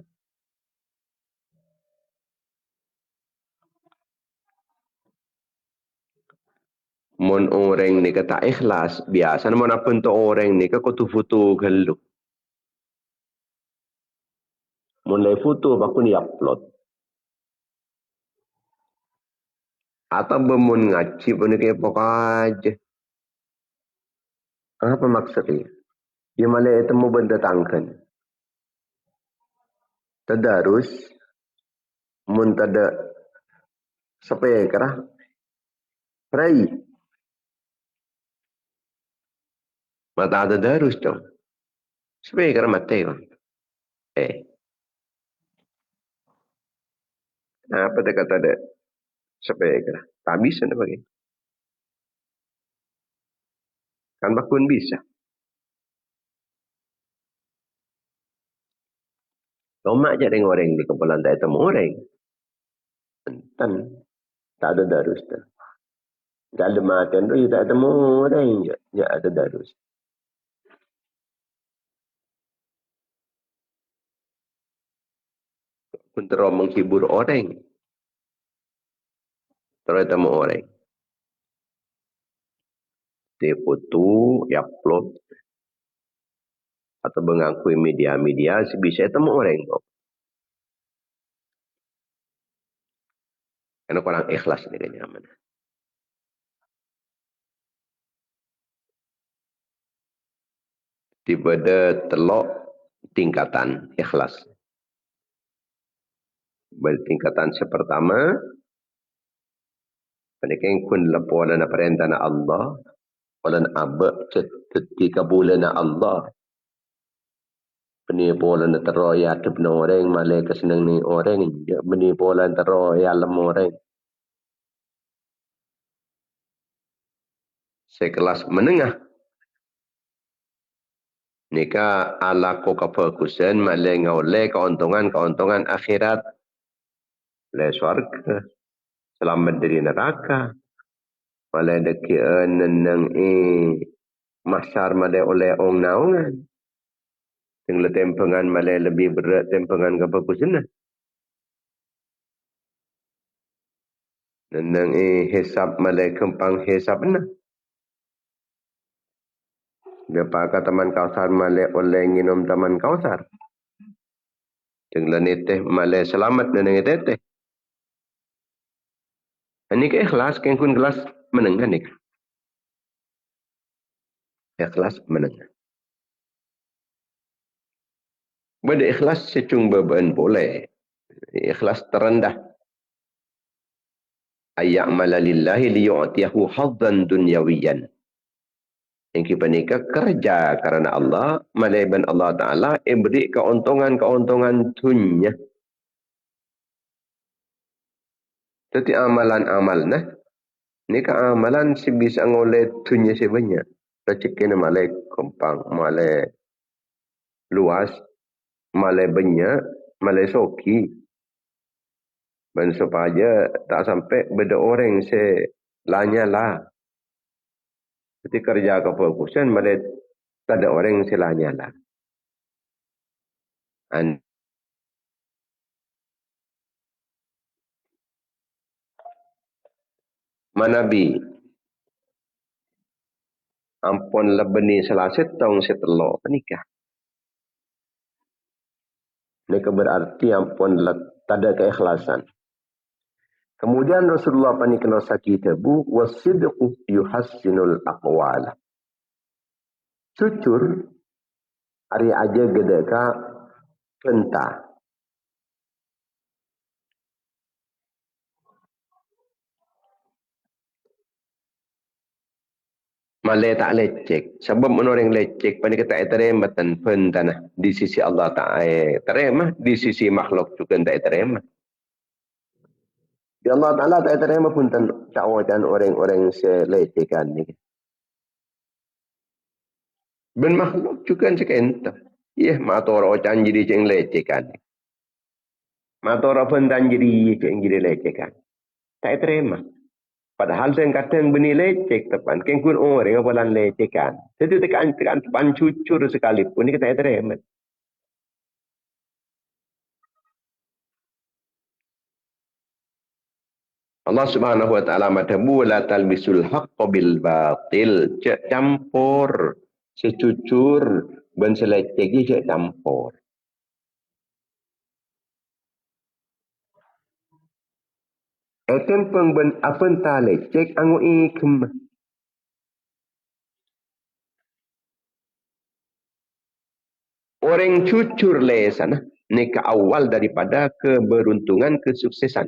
Mon orang ni kata ikhlas biasa mon apa untuk orang ni ke foto gelu. Mon lay foto baku ni upload. Atau bemun ngaji pun ni kepok aja. Apa maksudnya? Dia malah temu benda tangkan. Tadarus mun tada sampai kerah perai. Mata ada darus dong. Sampai kerah mati kan. Apa dia kata ada sampai kerah? Tak bisa nak bagi. Kan bakun bisa. Tomak je dengan orang di kepala tak temu orang. Enten. Tak ada darus dah. Tak ada makan tu, tak temu orang je. Tak ada darus. Pun terus menghibur orang. Terus temu orang. Dia foto, upload. Atau mengakui media-media, bisa temu orang. Karena orang ikhlas ni kan nyaman. Tiba-tiba telok tingkatan ikhlas. Tingkatan sepertama, mereka yang pun lepuan dan perintah Allah, walan abak ketika bulan Allah. Penipuan teroya debna orang, malah kesenang ni orang, penipuan teroya lem orang. Sekelas menengah. Nika ala ko kefokusan, malah ngoleh keuntungan akhirat. Le syurga. Selamat dari neraka. Malah dekian nang masar malah oleh orang naungan. Yang tempengan malah lebih berat tempengan kefokusan. Nang hisap malah kempang hisap na. Dia pakai taman kausar malah oleh minum taman kausar. Tinggal niteh malah selamat dan niteh. Ini ke ikhlas, kan kun kelas menengah ni. Ikhlas menengah. Pada ikhlas secung beban boleh. Ikhlas terendah. Ayya'mala lillahi liyu'tiyahu hadzan dunyawiyan. Yang kita nikah kerja karena Allah, malaikan Allah Ta'ala beri keuntungan dunia. Jadi amalan-amal nah, ni amalan si bisa ngoleh dunia sebanyak. Rezeki ni malai kempang, malai luas, malai banyak, malai soki. Dan supaya tak sampai beda orang selanyalah. Jadi kerja kefokusan malai tak ada orang selanyalah. Manabi ampun lebeni selasit tahun setelah menikah. Ini berarti ampun tak ada keikhlasan. Kemudian Rasulullah pani kena sakit tebu wasidqu yuhassinul aqwala. Cucur hari aja gede ka pentah. Malay tak lecek. Sebab orang lecek pani kata terima tanpen tanah di sisi Allah Taala terima, di sisi makhluk juga tak terima. Di Allah Taala tak terima pun tan cawajan orang-orang selecekan ni. Ben makhluk juga sekentah. Ya, matora ocan jadi ceng lecekan. Matora pun tan jadi ceng jadi lecekan. Tak terima. Padahal saya kata yang benih lecek tepan. Kengkun orang apa lan lecekan. Jadi tekan tepan cucur sekalipun ini kita terima. Allah Subhanahu wa taala matabu la talbisul haqq bil batil. Cek campur secucur ben selecek cek campur. Eten peng ben apen ta lecek angu ikem. Orang cucur lesana ni ke awal daripada keberuntungan kesuksesan.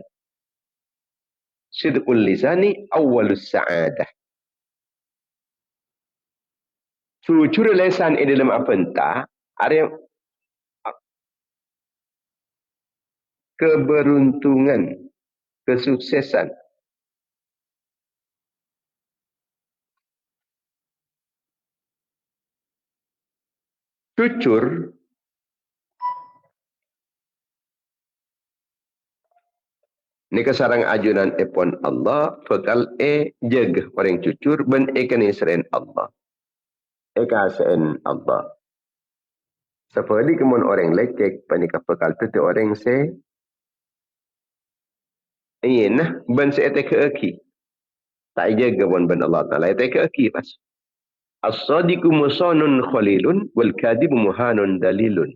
Sidqul lisani awwalus sa'adah. Cucur lesan di dalam apa entah, ada keberuntungan, kesuksesan. Cucur ni kesarang ajunan epon Allah, fakal jaga orang cucur ben ikan Israel Allah. Ekasen Allah. Seperti kemun orang lecek, panika fakal tu orang se iya ben se ete keaki. Tak jaga pun ben Allah Taala ete keaki pas. As-sadiqu musanun khalilun wal kadhibu muhanun dalilun.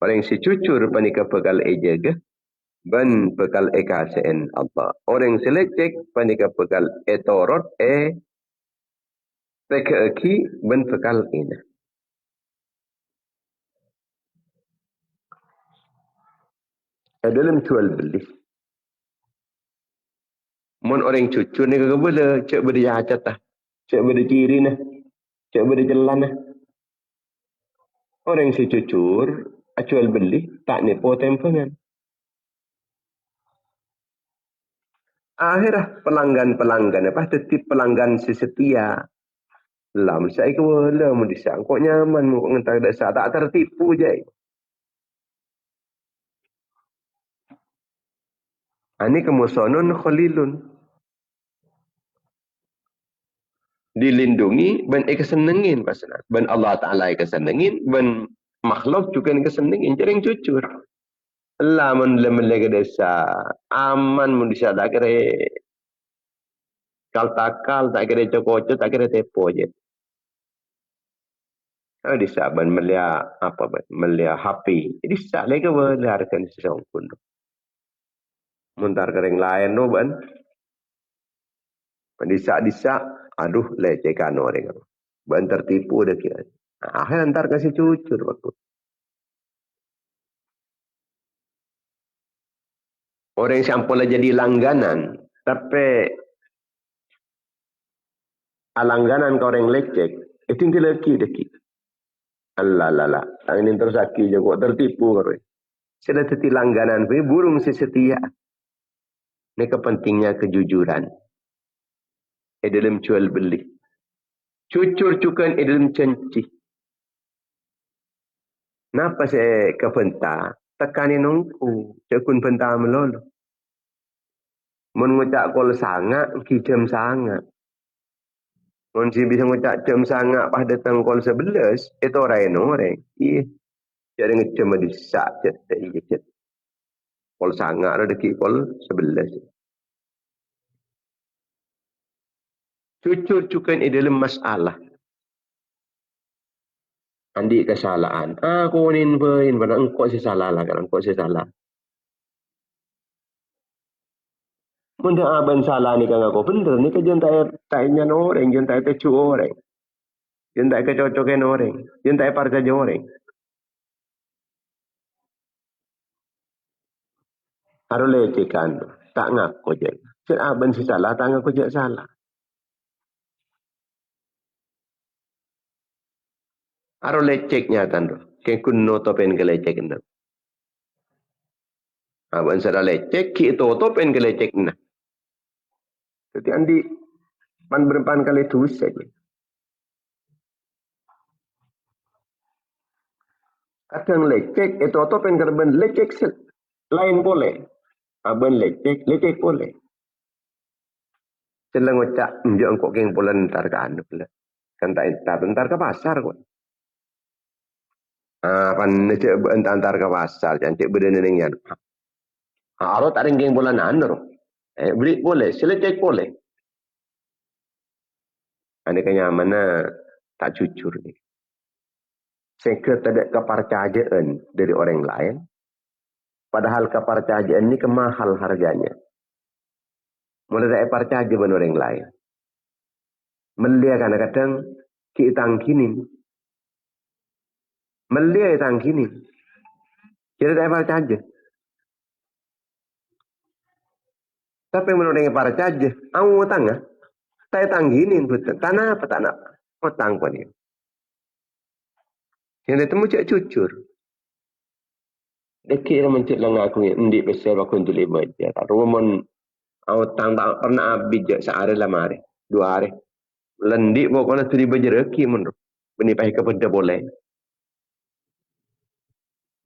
Orang si cucur panika fakal jaga ben bekal ekasen Allah. Orang selecek panika bekal etorot teke ben bekal ina. Dalam jual beli. Mon orang cucur ni kagak boleh cek berjahat tah. Cek berciri nah. Cek berjalan nah. Orang si cucur jual beli tak nepo tempengan. Akhirah pelanggan apa tetip pelanggan sesetia. Lam saya ke wala mu disang kok nyaman mu ngentar desa tak tertipu je. Ani kemusonun khalilun. Dilindungi ben kesenengin pasal. Ben Allah Taala kesenengin ben makhluk juga kesenengin jaring cucur. Allah mun lemle desa aman mun desa tak kira kal takal tak kira cokoco tak kira tepo je. Oh desa ben melia apa ben melia HP. Jadi sak lagi belarkan sesuatu pun. Muntar kering lain no ben. Disa aduh lecekan orang. Ben tertipu dah kira. Akhir antar kasih cucur waktu. Orang yang sampul jadi langganan, tapi langganan kau orang lecek, itu lagi deki. Allah. Angin terus aki juga tertipu kau. Sudah teti langganan, burung sesetia. Ini kepentingnya kejujuran. Dalam jual beli. Cucur cukan dalam cenci. Napa saya kepentah? Tekanin nungku. Cekun pentah melolo. Mengucap kol sangat, kijam sangat. Mun si bisa ngucap jam sangat pas datang kol 11, itu orang. Iya. Jadi ngecam di sak cet. Kol sangat ada deki kol 11. Cucur cukan dalam masalah. Andi kesalahan. Aku nin pada engkau si salah lah kan engkau si salah. Munda aban salah ni kang aku bener ni ke jentai tainya orang, jentai tecu orang, jentai kecocokan orang, jentai parja orang. Harus lecekan, tak ngaku je. Cik aban si salah, tak ngaku je salah. Harus leceknya kan tu. Keng kuno topen ke lecek na. Aban salah lecek, ki itu topen ke lecek na. Jadi andi pan berempan kali tu saja. Kadang lecek itu topen kerben lecek lain boleh. Aban lecek, lecek boleh. Celang ucap, njok kok keng pulan ntar ke anu pula. Kan tak entar ke pasar kok. Pan cek entar ke pasar, cantik berdana dengan. Aro tak ringgeng bulan anu. Beli boleh, selecek boleh. Ada kenyamanan tak jujur ni. Sehingga tidak kepercayaan dari orang lain. Padahal kepercayaan ni kemahal harganya. Mulai dari percaya dengan orang lain. Melia kadang-kadang kita tangkinin. Melia tangkinin. Kita tidak percaya. Tapi menurut yang percaya, aku tangga. Saya tangginin. Tanah apa tanah? Oh tangkap ni. Yang itu cek jujur. Dia kira mencik lang aku yang ndi besar aku untuk lima je. Rumon aku tak pernah habis je sehari lama hari. 2 hari. Lendik pokoknya tu diberjereki menurut. Benipai kepada boleh.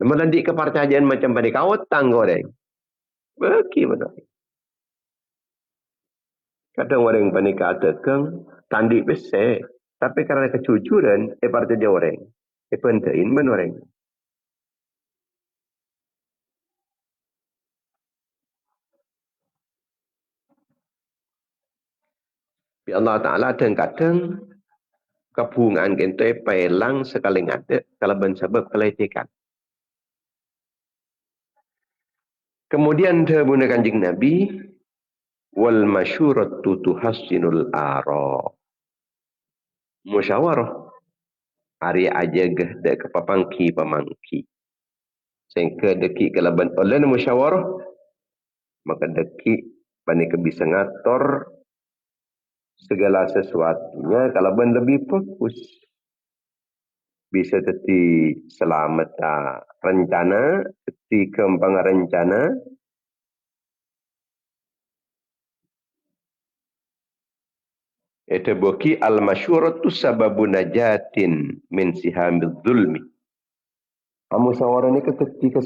Namun lendik kepercayaan macam pada kau tanggo deh. Beki betul. Kadang orang panik katakan tandik besar. Tapi karena kejujuran, percaya orang. Penting men orang. Allah Ta'ala kadang kebungan kita pelang sekali ngade kalau sebab kelecekan. Kemudian dia guna kanjing Nabi wal masyuratu tuhassinul ara. Musyawarah hari aja geh dek kepapangki pamangki. Sehingga deki kelaban oleh musyawarah maka deki pani bisa ngatur segala sesuatunya kalaban lebih fokus. Bisa teti selamat rencana, teti kembang rencana. Itu buki al-masyuratu sababu najatin min sihamil zulmi. Musyawarah ini ketika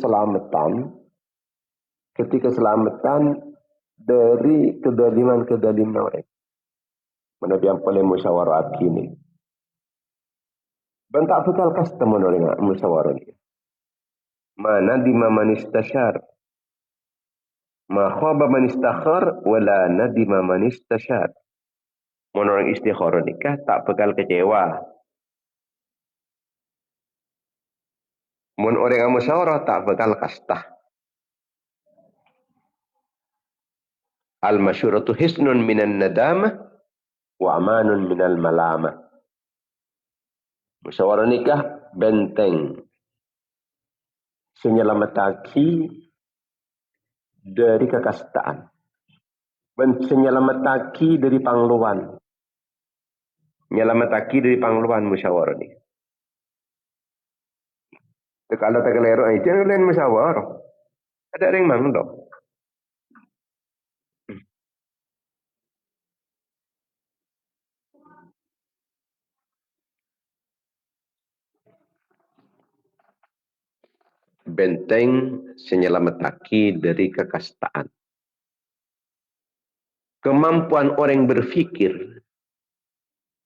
keselamatan dari kedaliman orang. Mana yang paling musyawarah ini. Bentak bekal custom orang musyawarah ini. Mana di man istasyar. Ma khaba man istakhar wala nadima man istasyar. Mun orang istikharah nikah tak bekal kecewa. Mun orang yang musyawarah tak bekal kastah. Al-masyuratu hisnun minan nadamah wa amanun minal malamah. Musyawarah nikah benteng senyelamataki dari kekastaan. Senyelamataki dari pangluan. Nyelamataki dari pangluan musyawarah ni. Kalau tak keliru itu lain musyawarah. Ada yang mangdok. Benteng senyelamataki dari kekastaan. Kemampuan orang berfikir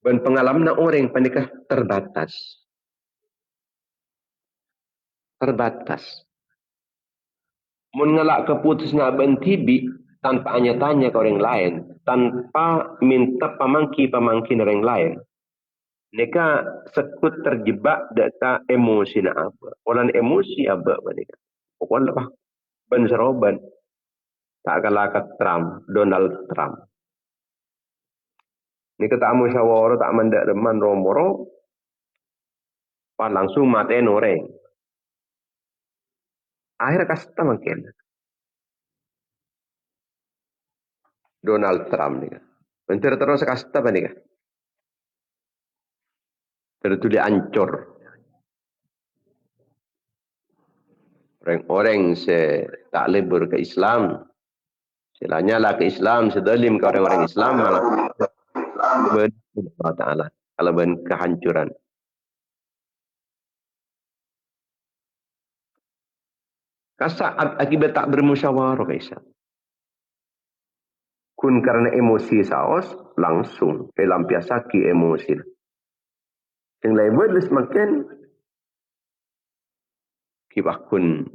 dan pengalaman orang panikah terbatas. Mengelak keputusan abang tibi tanpa tanya ke orang lain, tanpa minta pamangki orang lain. Mereka sekut terjebak data emosi na apa. Orang emosi apa mereka. Pokoknya ben seroban. Tak kalah ke Trump, Donald Trump. Ni kata musyawarah tak mendak deman romoro, pas langsung matiin orang. Akhirnya kasta makin. Donald Trump ni. Mencari terus kasta apa ni? Tertulis ancur. Orang-orang tak lebur ke Islam. Silanya lah ke Islam, sedalim ke orang-orang Islam malah. Allah Ta'ala. Kalau kehancuran. Kasa akibat tak bermusyawarah Islam. Kun karena emosi saos langsung lampiasaki emosi. Yang lain buat semakin kibah kun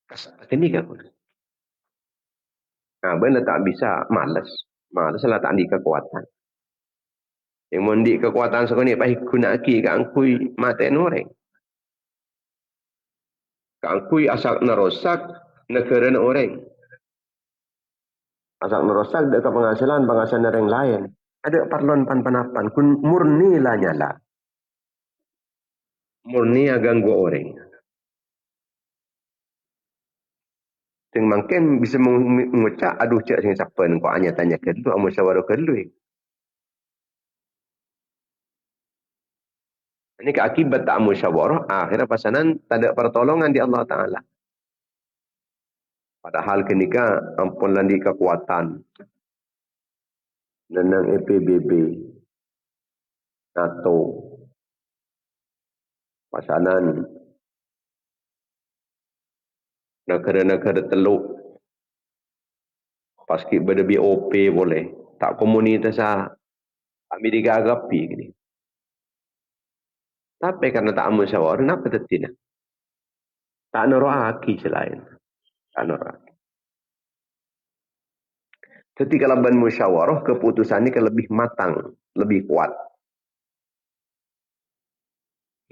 kasa ini kan kun. Nah, benar tak bisa malas. Malas lah tak ada kekuatan. Yang mondi kekuatan sekolah ni pahit guna aki ke angkui matain orang. Ke angkui asal nerosak negara orang. Asal nerosak dekat penghasilan orang lain. Ada parlon pan-panapan kun murni lah nyala. Murni ganggu orang. Yang mungkin bisa mengucap aduh cak sing siapa kau hanya tanya ke lu amu sawaro ke lu. Ini keakibat tak musyawarah, akhirnya pasanan tak ada pertolongan di Allah Ta'ala. Padahal kenika ampun landi kekuatan. Nenang EPBB, NATO, pasanan negara-negara teluk, paski berda BOP boleh. Tak komunitas Amerika agapi gini. Tapi karena tak musyawarah, kenapa tidak? Tak neraki selain. Tak neraki. Ketika laban musyawarah, keputusan ini lebih matang, lebih kuat.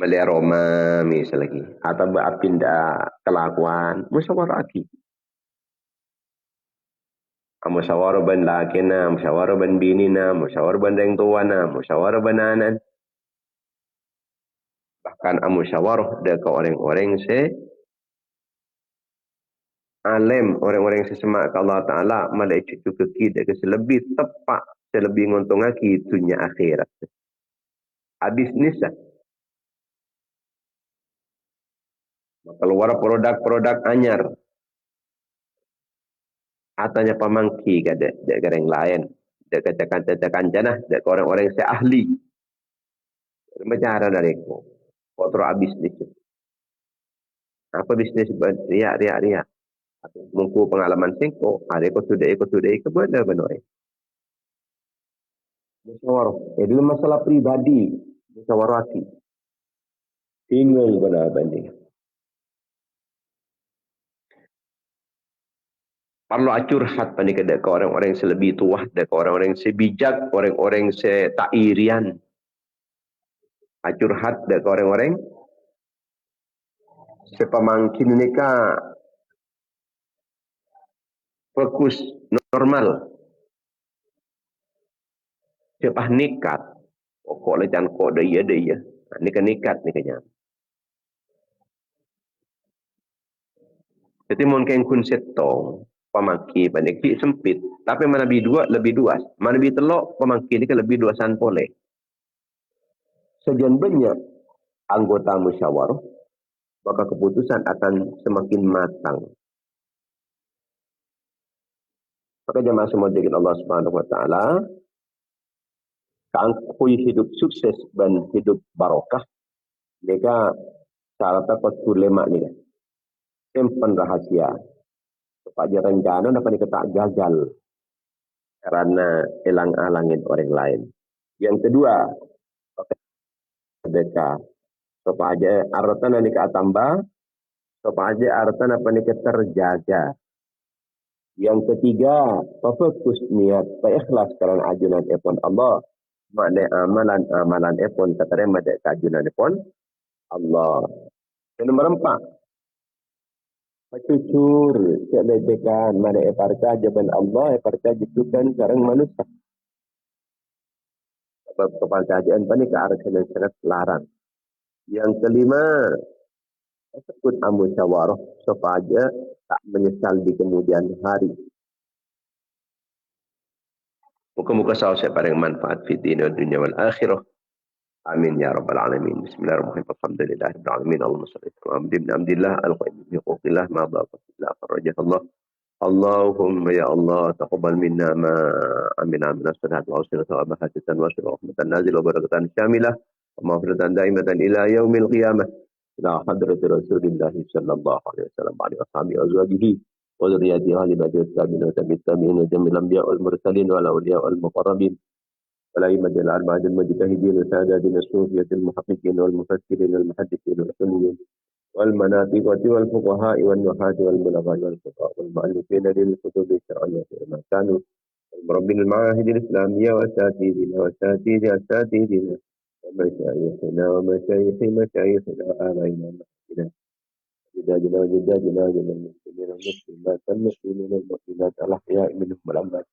Melihat Roma misalnya. Atau berpindah kelakuan, musyawarah lagi. Musyawarah ban laki na, musyawarah ban bini na, musyawarah ban deng tua na, musyawarah ban anan. Bahkan musyawarah dekat orang-orang alim, orang-orang sesemak ke Allah Ta'ala malah cucu ke kita selebih tepat, selebih ngontung lagi dunia akhirat. Habis nisah. Keluar produk-produk anyar. Atanya pamangki ke orang lain. Dekat cakan-cakan janah, dekat orang-orang ahli. Bicara dari itu. Kotor habis nisah. Apa bisnis riak. Mungku pengalaman singko, ada ikut sudah benar. Musyawarah. Itu masalah pribadi. Musyawarati. Tinggal benar banding. Perlu curhat pada ke orang-orang yang lebih tua, dekat orang-orang yang sebijak, orang-orang yang tak irian. Curhat dekat orang-orang sepamangkin nikah fokus normal. Siapa nekat, kok lecan kok dia. Ini kan nekat ni kanya. Jadi mungkin kun setong pemangki pandai sempit, tapi mana lebih dua, mana lebih telok pemangki ni kan lebih duasan boleh. Sekian banyak anggota musyawarah, maka keputusan akan semakin matang. Maka jemaah semua dengan Allah Subhanahu Wa Taala, keangkui hidup sukses dan hidup barokah, mereka cara takut ulema ni kan, simpan rahasia. Supaya rencana dapat dikata gagal karena elang-alangin orang lain. Yang kedua, sedekah. Supaya artan nikah tambah, supaya artan apa nikah terjaga. Yang ketiga, fokus niat, ikhlas karena ajunan epon Allah. Makna amalan epon keterima dari ajunan epon Allah. Yang nomor 4, Cucur, cek becekan, mana eparka jaban Allah, eparka jitukan sarang manusia. Sebab kepercayaan pani ke arah yang sangat larang. Yang kelima, sebut musyawarah supaya tak menyesal di kemudian hari. Muka-muka saya paling manfaat fi dunia wal akhirah. Amin ya rabbal alamin. Bismillahirrahmanirrahim. Alhamdulillah rabbil alamin. Allahumma shalli ala Muhammad abdillah al-qaim bi huquqillah ma dhaqa illa farajah Allah. اللهم يا الله تقبل منا ما عملنا من الصلاة وأوصلنا ثوابها حسنة وأشرف رحمة نازل وبركة شاملة ومغفرة دائمة إلى يوم القيامة إلى حضرة رسول الله صلى الله عليه وسلم وعلى أصحابه وأزواجه وذريته أهل بيته التابعين والتابعين وجميع الأنبياء والمرسلين والأولياء والمقربين والأئمة الأربعة المجتهدين وساداتنا الصوفية المحققين والمفسرين والمحدثين والسنيين والمناطق والفقهاء والنحاة والبلغاء والفقهاء والمؤلفين للكتب الشرعية ما كانوا مربين المعاهد الإسلامية وأساتذتنا ومشايخنا ومشايخ مشايخنا وآبائنا وأمهاتنا وجدادنا وجداتنا وجد المسلمين والمسلمات والمسلمين والمسلمات الأحياء منهم والأموات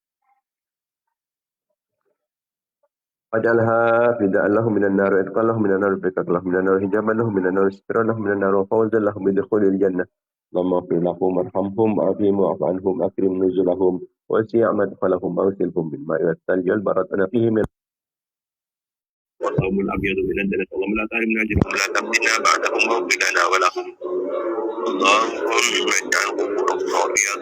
واجعلها فداء لهم من النار وإتقا لهم من النار وفكاك لهم من النار حجابا لهم من النار وسترا لهم من النار وفوزا لهم بدخول الجنة اللهم اغفر لهم وارحمهم وعافهم واعف عنهم أكرم نزلهم وسع مدخلهم أغسلهم بالماء والثلج والبرد ونقيهم من والثوب الأبيض من الدنس اللهم لا تحرمنا أجرهم ولا تفتنا بعدهم واغفر لنا ولهم اللهم اجعل قبورهم راضية